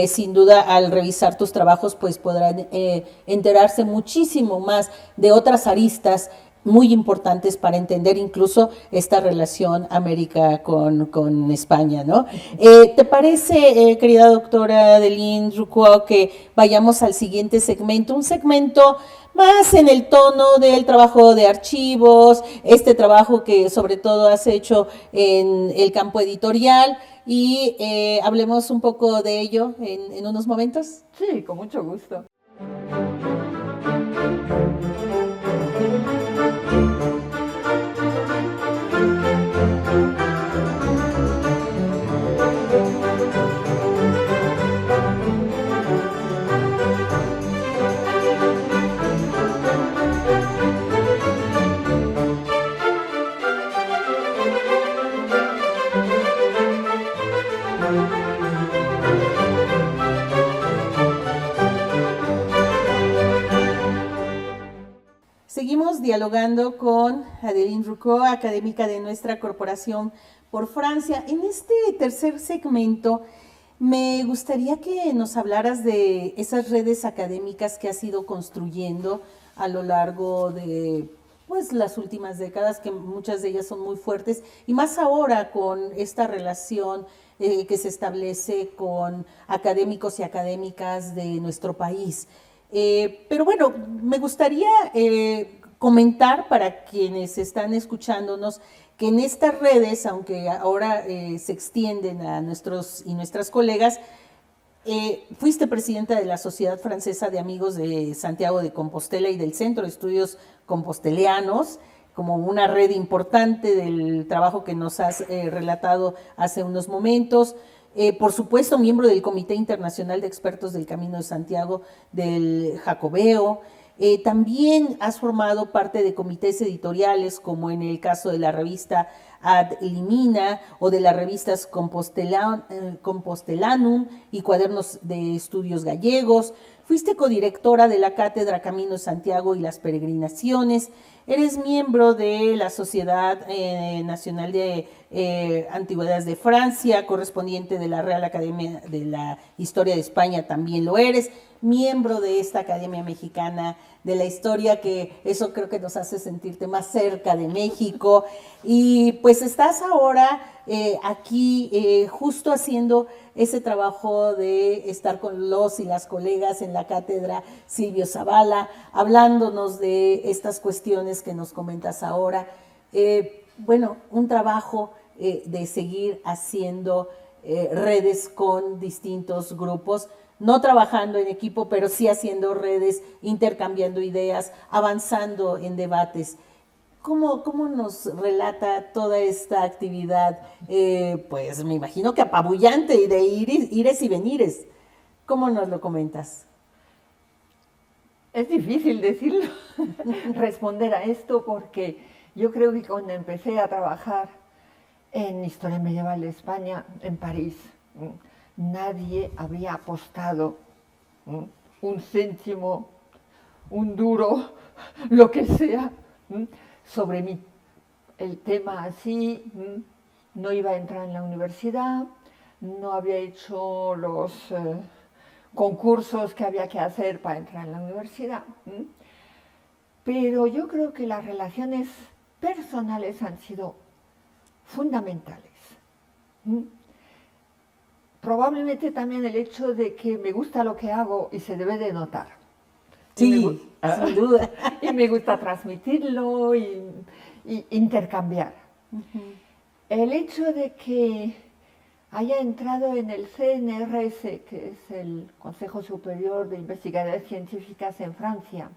sin duda al revisar tus trabajos pues podrán enterarse muchísimo más de otras aristas muy importantes para entender incluso esta relación América con España, ¿no? ¿Te parece, querida doctora Adeline Roucault, que vayamos al siguiente segmento? Un segmento más en el tono del trabajo de archivos, este trabajo que sobre todo has hecho en el campo editorial y hablemos un poco de ello en unos momentos. Sí, con mucho gusto. Seguimos dialogando con Adeline Roucault, académica de nuestra corporación por Francia. En este tercer segmento me gustaría que nos hablaras de esas redes académicas que has ido construyendo a lo largo de pues, las últimas décadas, que muchas de ellas son muy fuertes, y más ahora con esta relación que se establece con académicos y académicas de nuestro país. Pero bueno, me gustaría comentar para quienes están escuchándonos que en estas redes, aunque ahora se extienden a nuestros y nuestras colegas, fuiste presidenta de la Sociedad Francesa de Amigos de Santiago de Compostela y del Centro de Estudios Compostelianos, como una red importante del trabajo que nos has relatado hace unos momentos. Por supuesto, miembro del Comité Internacional de Expertos del Camino de Santiago del Jacobeo. También has formado parte de comités editoriales, como en el caso de la revista Ad Limina o de las revistas Compostelanum y Cuadernos de Estudios Gallegos. Fuiste codirectora de la Cátedra Camino de Santiago y las Peregrinaciones. Eres miembro de la Sociedad Nacional de Antigüedades de Francia, correspondiente de la Real Academia de la Historia de España, también lo eres. Miembro de esta Academia Mexicana de la Historia, que eso creo que nos hace sentirte más cerca de México. Y pues estás ahora aquí justo haciendo ese trabajo de estar con los y las colegas en la cátedra Silvio Zavala, hablándonos de estas cuestiones que nos comentas ahora. Bueno, un trabajo de seguir haciendo redes con distintos grupos, no trabajando en equipo, pero sí haciendo redes, intercambiando ideas, avanzando en debates. ¿Cómo nos relata toda esta actividad? Pues me imagino que apabullante y de ires y venires. ¿Cómo nos lo comentas? Es difícil decirlo, responder a esto, porque yo creo que cuando empecé a trabajar en Historia Medieval de España, en París, nadie habría apostado un céntimo, un duro, lo que sea, sobre mí. El tema así, no iba a entrar en la universidad, no había hecho los concursos que había que hacer para entrar en la universidad. Pero yo creo que las relaciones personales han sido fundamentales. Probablemente también el hecho de que me gusta lo que hago y se debe de notar. Sí, sin duda. Y me gusta transmitirlo y intercambiar. El hecho de que haya entrado en el CNRS, que es el Consejo Superior de Investigaciones Científicas en Francia,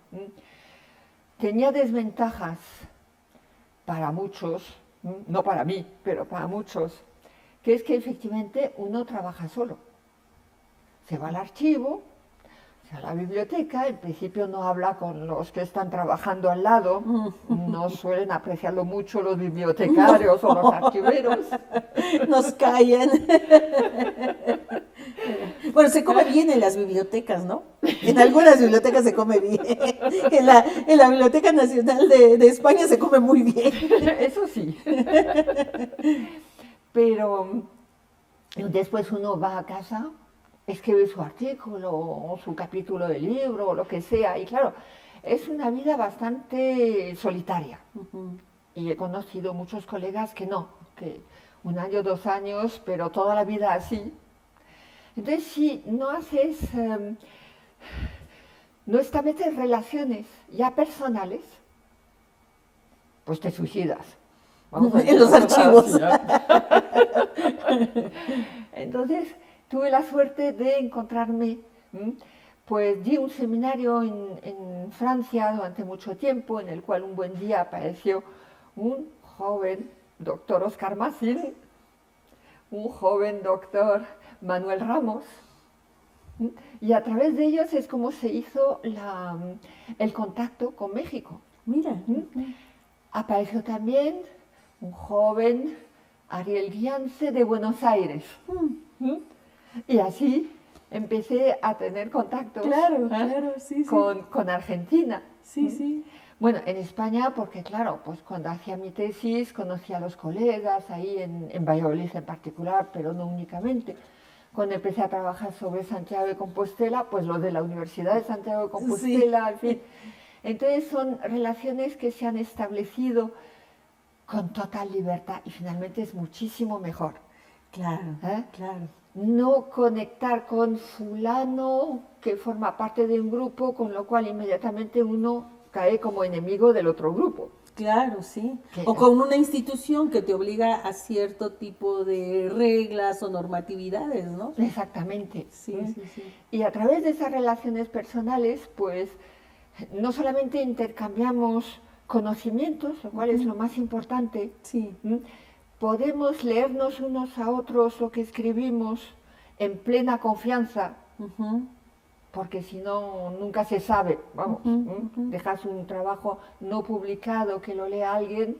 tenía desventajas para muchos, no para mí, pero para muchos, que es que efectivamente uno trabaja solo. Se va al archivo, a la biblioteca, en principio no habla con los que están trabajando al lado, no suelen apreciarlo mucho los bibliotecarios o los archiveros. Nos callan. Bueno, se come bien en las bibliotecas, ¿no? En algunas bibliotecas se come bien. En la Biblioteca Nacional de España se come muy bien. Eso sí. Pero después uno va a casa, escribe su artículo o su capítulo de libro o lo que sea. Y claro, es una vida bastante solitaria. Y he conocido muchos colegas que no, que 1 año, 2 años, pero toda la vida así. Entonces, si no haces, no estableces relaciones ya personales, pues te suicidas. En los archivos. Entonces, tuve la suerte de encontrarme, pues di un seminario en Francia durante mucho tiempo, en el cual un buen día apareció un joven doctor Oscar Massin, un joven doctor Manuel Ramos, y a través de ellos es como se hizo el contacto con México. Mira. Apareció también un joven Ariel Guiance de Buenos Aires. Y así empecé a tener contactos con Argentina. Sí. Bueno, en España, porque claro, pues cuando hacía mi tesis conocí a los colegas ahí en Valladolid en particular, pero no únicamente. Cuando empecé a trabajar sobre Santiago de Compostela, pues los de la Universidad de Santiago de Compostela, en fin. Entonces son relaciones que se han establecido con total libertad y finalmente es muchísimo mejor. Claro. No conectar con fulano que forma parte de un grupo, con lo cual inmediatamente uno cae como enemigo del otro grupo. Claro, sí. O con una institución que te obliga a cierto tipo de reglas o normatividades, ¿no? Exactamente. Sí. Y a través de esas relaciones personales, pues, no solamente intercambiamos conocimientos, lo cual es lo más importante, podemos leernos unos a otros lo que escribimos en plena confianza, porque si no, nunca se sabe, vamos, dejas un trabajo no publicado que lo lea alguien,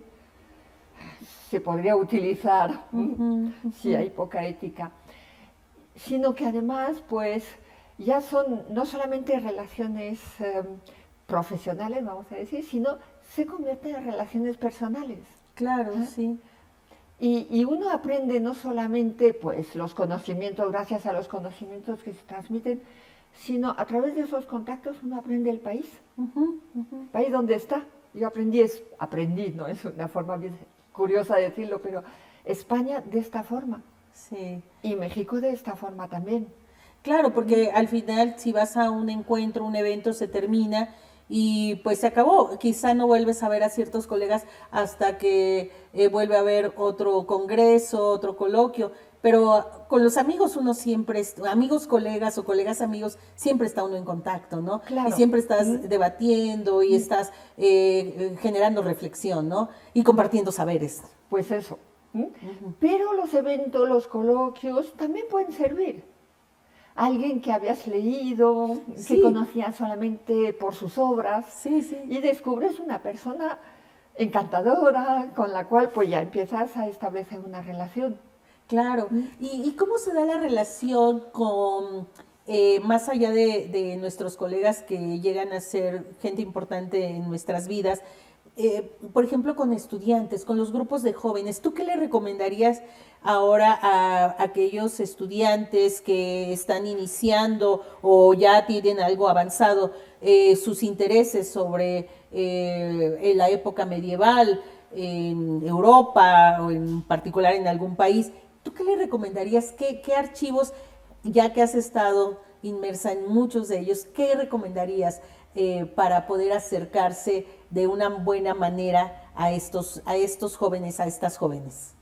se podría utilizar si hay poca ética, sino que además, pues, ya son no solamente relaciones profesionales, vamos a decir, sino se convierten en relaciones personales. Claro, sí. Y uno aprende no solamente pues, los conocimientos, gracias a los conocimientos que se transmiten, sino a través de esos contactos uno aprende el país, el país donde está. Yo aprendí, no es una forma bien curiosa de decirlo, pero España de esta forma. Sí. Y México de esta forma también. Claro, porque al final si vas a un encuentro, un evento, se termina y pues se acabó. Quizá no vuelves a ver a ciertos colegas hasta que vuelve a haber otro congreso, otro coloquio, pero con los amigos uno siempre, amigos colegas o colegas amigos, siempre está uno en contacto, ¿no? Claro. Y siempre estás debatiendo y estás generando reflexión, ¿no? Y compartiendo saberes. Pues eso. Pero los eventos, los coloquios también pueden servir. Alguien que habías leído, que conocías solamente por sus obras, y descubres una persona encantadora con la cual pues ya empiezas a establecer una relación. Claro. ¿Y cómo se da la relación con, más allá de nuestros colegas que llegan a ser gente importante en nuestras vidas, por ejemplo, con estudiantes, con los grupos de jóvenes? ¿Tú qué le recomendarías ahora a aquellos estudiantes que están iniciando o ya tienen algo avanzado sus intereses sobre la época medieval en Europa o en particular en algún país? ¿Tú qué le recomendarías? ¿Qué archivos, ya que has estado inmersa en muchos de ellos, qué recomendarías para poder acercarse de una buena manera a estos jóvenes, a estas jóvenes?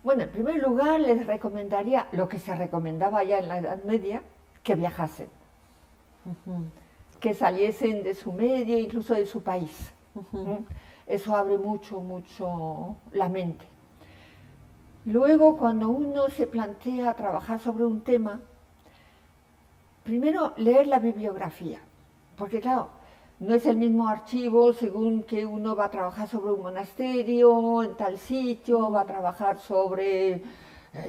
Bueno, en primer lugar les recomendaría lo que se recomendaba ya en la Edad Media, que viajasen, que saliesen de su medio, incluso de su país. Eso abre mucho la mente. Luego, cuando uno se plantea trabajar sobre un tema, Primero, leer la bibliografía, porque claro, no es el mismo archivo según que uno va a trabajar sobre un monasterio en tal sitio, va a trabajar sobre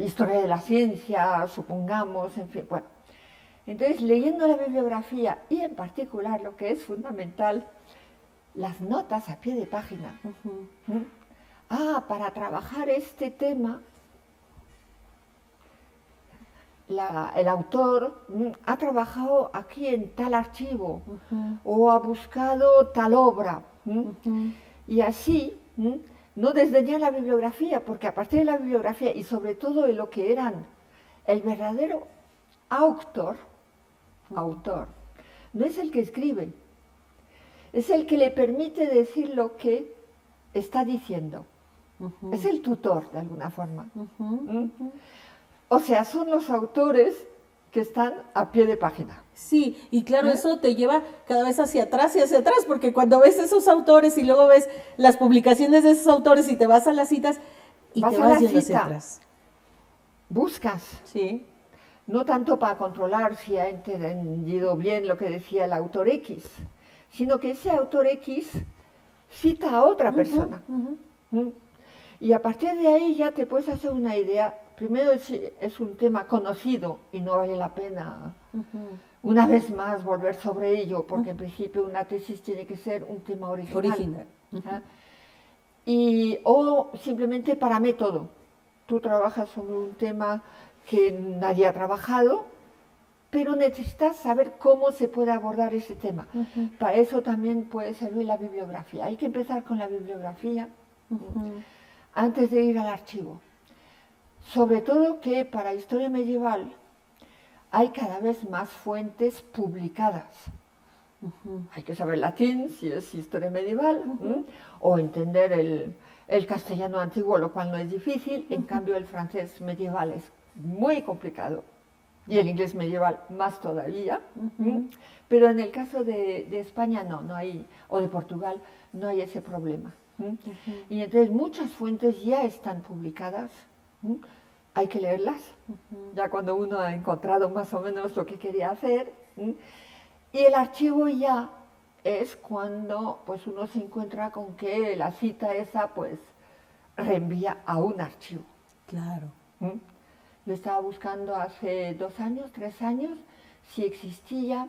historia de la ciencia, supongamos, en fin, bueno. Entonces, leyendo la bibliografía y en particular lo que es fundamental, las notas a pie de página. Para trabajar este tema, el autor ha trabajado aquí en tal archivo o ha buscado tal obra. Y así, no desdeñar la bibliografía, porque a partir de la bibliografía y sobre todo de lo que eran el verdadero autor, no es el que escribe, es el que le permite decir lo que está diciendo. Es el tutor, de alguna forma. O sea, son los autores que están a pie de página. Sí, y claro, eso te lleva cada vez hacia atrás y hacia atrás, porque cuando ves esos autores y luego ves las publicaciones de esos autores y te vas a las citas y te vas yendo hacia atrás. Buscas. Sí. No tanto para controlar si ha entendido bien lo que decía el autor X, sino que ese autor X cita a otra persona. Y a partir de ahí ya te puedes hacer una idea. Primero es un tema conocido y no vale la pena una vez más volver sobre ello, porque en principio una tesis tiene que ser un tema original. O simplemente para método. Tú trabajas sobre un tema que nadie ha trabajado, pero necesitas saber cómo se puede abordar ese tema. Para eso también puede servir la bibliografía. Hay que empezar con la bibliografía antes de ir al archivo. Sobre todo que para historia medieval hay cada vez más fuentes publicadas. Hay que saber latín si es historia medieval, o entender el castellano antiguo, lo cual no es difícil. En cambio, el francés medieval es muy complicado y el inglés medieval más todavía. Pero en el caso de España no hay, o de Portugal, no hay ese problema. Y entonces muchas fuentes ya están publicadas. Hay que leerlas, ya cuando uno ha encontrado más o menos lo que quería hacer. Y el archivo ya es cuando pues, uno se encuentra con que la cita esa pues reenvía a un archivo. Claro. Yo estaba buscando hace 2 años, 3 años, si existía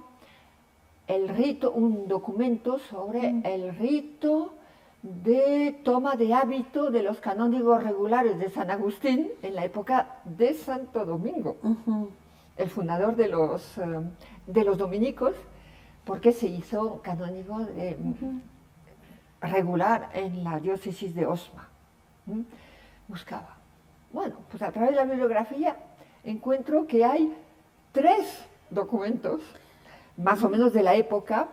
el rito, un documento sobre el rito de toma de hábito de los canónigos regulares de San Agustín en la época de Santo Domingo, el fundador de los dominicos, porque se hizo canónigo regular en la diócesis de Osma. Buscaba. Bueno, pues a través de la bibliografía encuentro que hay 3 documentos más o menos de la época,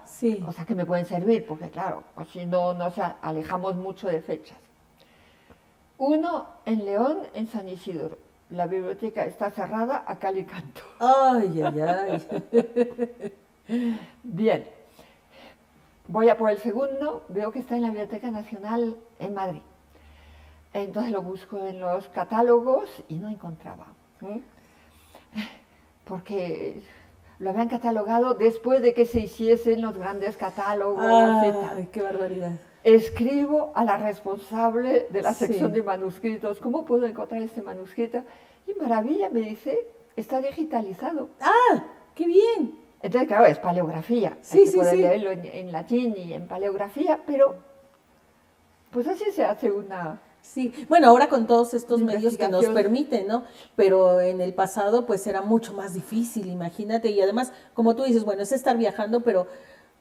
o sea que me pueden servir, porque claro, pues si no nos alejamos mucho de fechas. Uno en León, en San Isidro. La biblioteca está cerrada a cal y canto. Ay, ay, ay. Bien. Voy a por el segundo, veo que está en la Biblioteca Nacional en Madrid. Entonces lo busco en los catálogos y no encontraba. Porque lo habían catalogado después de que se hiciesen los grandes catálogos. ¡Ay, qué barbaridad! Escribo a la responsable de la sección de manuscritos, ¿cómo puedo encontrar este manuscrito? Y maravilla, me dice, está digitalizado. ¡Ah, qué bien! Entonces, claro, es paleografía. Hay que poder leerlo en latín y en paleografía, pero pues así se hace una... Sí, bueno, ahora con todos estos medios que nos permiten, ¿no? Pero en el pasado pues era mucho más difícil, imagínate, y además, como tú dices, bueno, es estar viajando, pero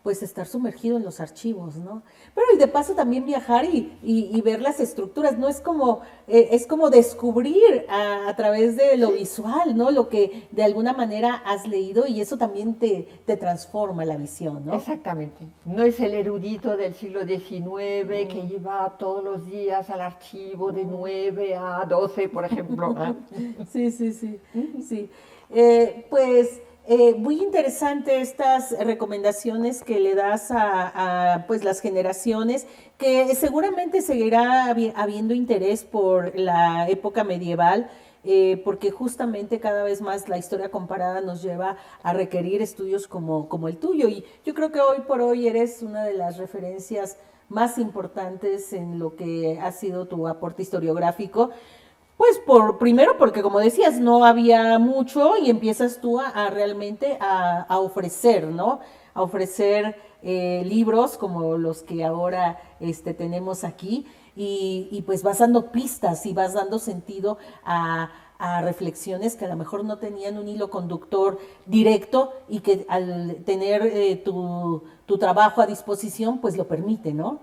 pues estar sumergido en los archivos, ¿no? Pero y de paso también viajar y ver las estructuras, ¿no? Es como descubrir a través de lo visual, ¿no? Lo que de alguna manera has leído y eso también te transforma la visión, ¿no? Exactamente. No es el erudito del siglo XIX que iba todos los días al archivo de 9 a 12, por ejemplo. Sí. Pues... muy interesante estas recomendaciones que le das a pues las generaciones, que seguramente seguirá habiendo interés por la época medieval, porque justamente cada vez más la historia comparada nos lleva a requerir estudios como el tuyo. Y yo creo que hoy por hoy eres una de las referencias más importantes en lo que ha sido tu aporte historiográfico. Pues primero porque como decías, no había mucho y empiezas tú a realmente a ofrecer, ¿no? A ofrecer libros como los que ahora tenemos aquí y pues vas dando pistas y vas dando sentido a reflexiones que a lo mejor no tenían un hilo conductor directo y que al tener tu trabajo a disposición pues lo permite, ¿no?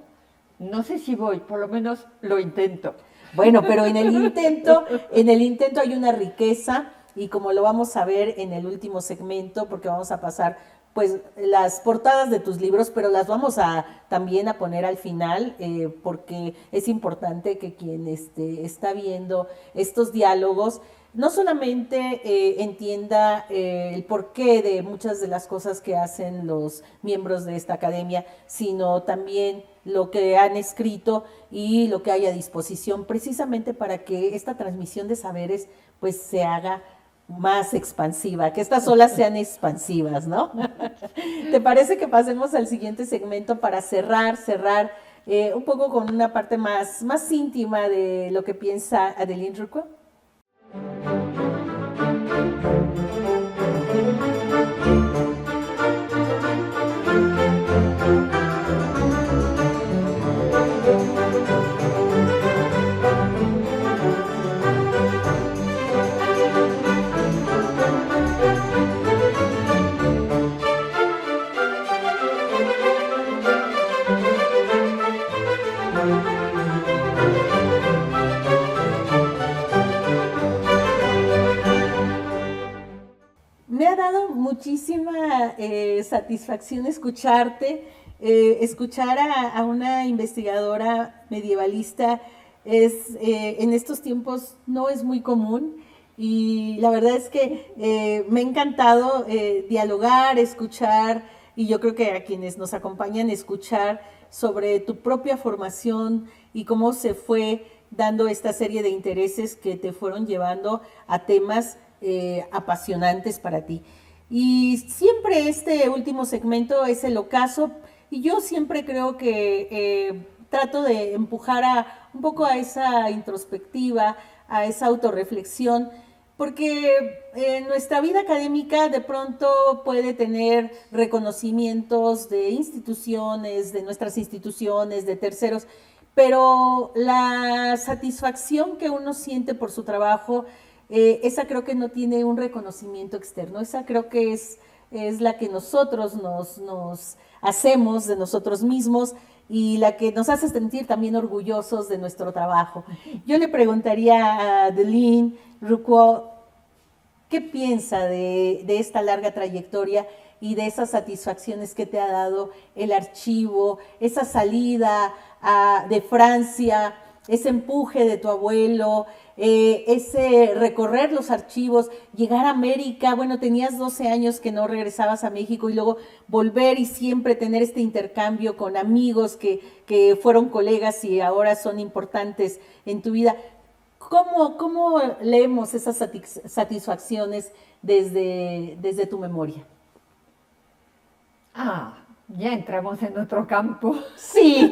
No sé si voy, por lo menos lo intento. Bueno, pero en el intento hay una riqueza y como lo vamos a ver en el último segmento, porque vamos a pasar pues las portadas de tus libros, pero las vamos a también a poner al final, porque es importante que quien está viendo estos diálogos no solamente entienda el porqué de muchas de las cosas que hacen los miembros de esta academia, sino también lo que han escrito y lo que hay a disposición, precisamente para que esta transmisión de saberes pues se haga más expansiva, que estas olas sean expansivas, ¿no? ¿Te parece que pasemos al siguiente segmento para cerrar un poco con una parte más íntima de lo que piensa Adeline Rucco? Me ha dado muchísima satisfacción escucharte, escuchar a una investigadora medievalista en estos tiempos no es muy común y la verdad es que me ha encantado dialogar, escuchar y yo creo que a quienes nos acompañan escuchar sobre tu propia formación y cómo se fue dando esta serie de intereses que te fueron llevando a temas apasionantes para ti. Y siempre este último segmento es el ocaso y yo siempre creo que trato de empujar un poco a esa introspectiva, a esa autorreflexión, porque nuestra vida académica de pronto puede tener reconocimientos de instituciones, de nuestras instituciones, de terceros, pero la satisfacción que uno siente por su trabajo, esa creo que no tiene un reconocimiento externo, esa creo que es la que nosotros nos hacemos de nosotros mismos y la que nos hace sentir también orgullosos de nuestro trabajo. Yo le preguntaría a Adeline Rucco, ¿qué piensa de esta larga trayectoria y de esas satisfacciones que te ha dado el archivo, esa salida de Francia, ese empuje de tu abuelo, ese recorrer los archivos, llegar a América, bueno, tenías 12 años que no regresabas a México y luego volver y siempre tener este intercambio con amigos que fueron colegas y ahora son importantes en tu vida? ¿Cómo leemos esas satisfacciones desde tu memoria? Ya entramos en otro campo. Sí.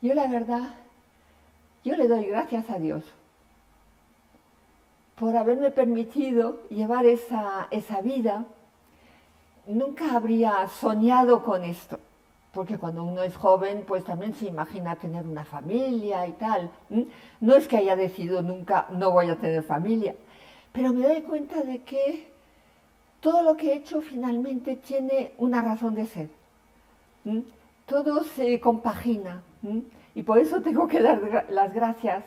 Yo la verdad, yo le doy gracias a Dios por haberme permitido llevar esa vida. Nunca habría soñado con esto, porque cuando uno es joven, pues también se imagina tener una familia y tal. No es que haya decidido nunca, no voy a tener familia, pero me doy cuenta de que todo lo que he hecho finalmente tiene una razón de ser. Todo se compagina y por eso tengo que dar las gracias.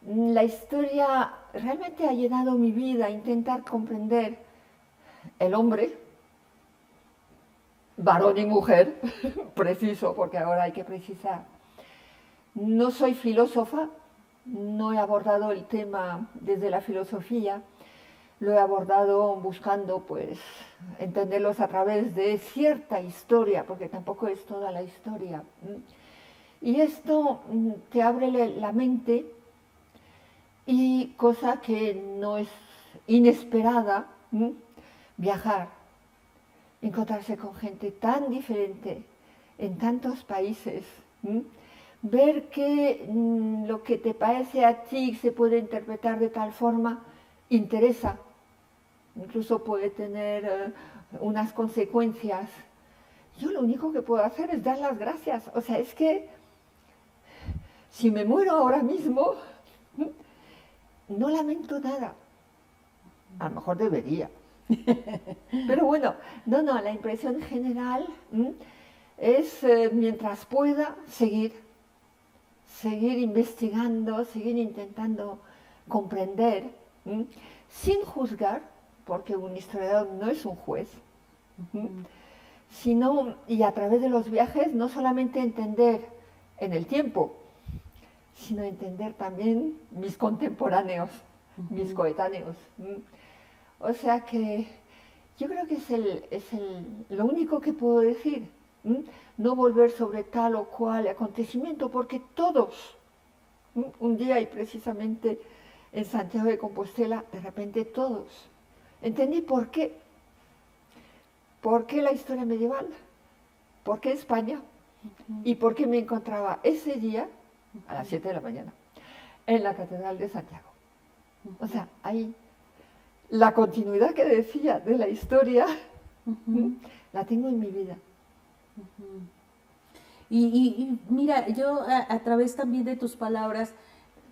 La historia realmente ha llenado mi vida, intentar comprender el hombre, varón y mujer, preciso, porque ahora hay que precisar. No soy filósofa, no he abordado el tema desde la filosofía, lo he abordado buscando pues entenderlos a través de cierta historia, porque tampoco es toda la historia. Y esto te abre la mente Y cosa que no es inesperada, viajar, encontrarse con gente tan diferente en tantos países, ver que lo que te parece a ti se puede interpretar de tal forma, interesa, incluso puede tener unas consecuencias. Yo lo único que puedo hacer es dar las gracias. O sea, es que si me muero ahora mismo, no lamento nada. A lo mejor debería. Pero bueno, no, la impresión general es, mientras pueda, seguir investigando, seguir intentando comprender, sin juzgar, porque un historiador no es un juez, sino, y a través de los viajes, no solamente entender en el tiempo, sino entender también mis contemporáneos, mis coetáneos. O sea que yo creo que lo único que puedo decir, no volver sobre tal o cual acontecimiento, porque todos, un día y precisamente en Santiago de Compostela, de repente todos, entendí por qué la historia medieval, por qué España, y por qué me encontraba ese día a las 7 de la mañana en la Catedral de Santiago. O sea, ahí la continuidad que decía de la historia, la tengo en mi vida. Y mira, yo a través también de tus palabras,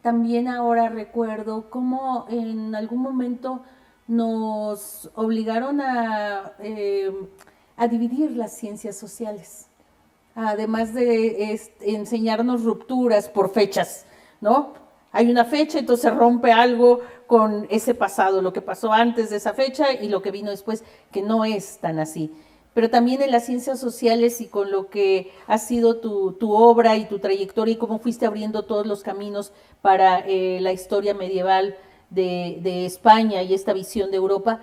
también ahora recuerdo cómo en algún momento nos obligaron a dividir las ciencias sociales, además de enseñarnos rupturas por fechas, ¿no? Hay una fecha, entonces se rompe algo con ese pasado, lo que pasó antes de esa fecha y lo que vino después, que no es tan así. Pero también en las ciencias sociales y con lo que ha sido tu obra y tu trayectoria y cómo fuiste abriendo todos los caminos para la historia medieval de España y esta visión de Europa,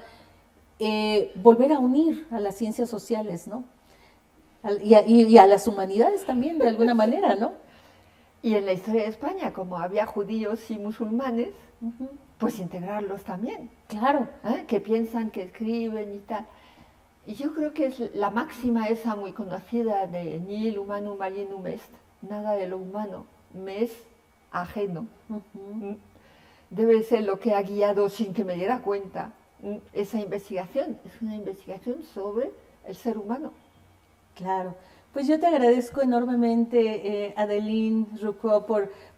volver a unir a las ciencias sociales, ¿no? Y a las humanidades también, de alguna manera, ¿no? Y en la historia de España, como había judíos y musulmanes, pues integrarlos también. Claro. Que piensan, que escriben y tal. Y yo creo que es la máxima esa muy conocida de nihil humanum alienum est, nada de lo humano me es ajeno. Debe ser lo que ha guiado sin que me diera cuenta esa investigación. Es una investigación sobre el ser humano. Claro. Pues yo te agradezco enormemente, Adeline Roucault,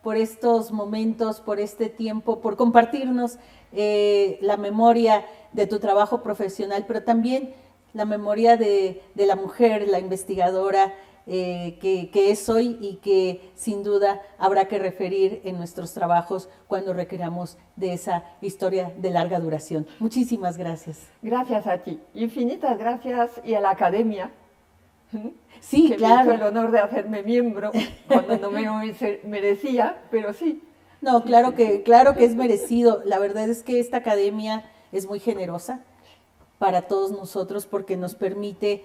por estos momentos, por este tiempo, por compartirnos la memoria de tu trabajo profesional, pero también la memoria de la mujer, la investigadora que es hoy y que sin duda habrá que referir en nuestros trabajos cuando requeramos de esa historia de larga duración. Muchísimas gracias. Gracias a ti. Infinitas gracias y a la academia. Sí, que claro. me hizo el honor de hacerme miembro cuando no me merecía, pero sí. No, claro que es merecido. La verdad es que esta academia es muy generosa para todos nosotros porque nos permite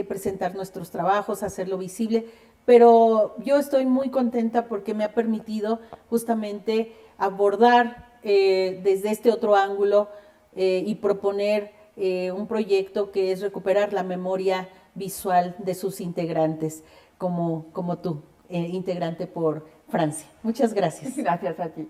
presentar nuestros trabajos, hacerlo visible, pero yo estoy muy contenta porque me ha permitido justamente abordar desde este otro ángulo y proponer un proyecto que es recuperar la memoria visual de sus integrantes, como tú, integrante por Francia. Muchas gracias. Gracias a ti.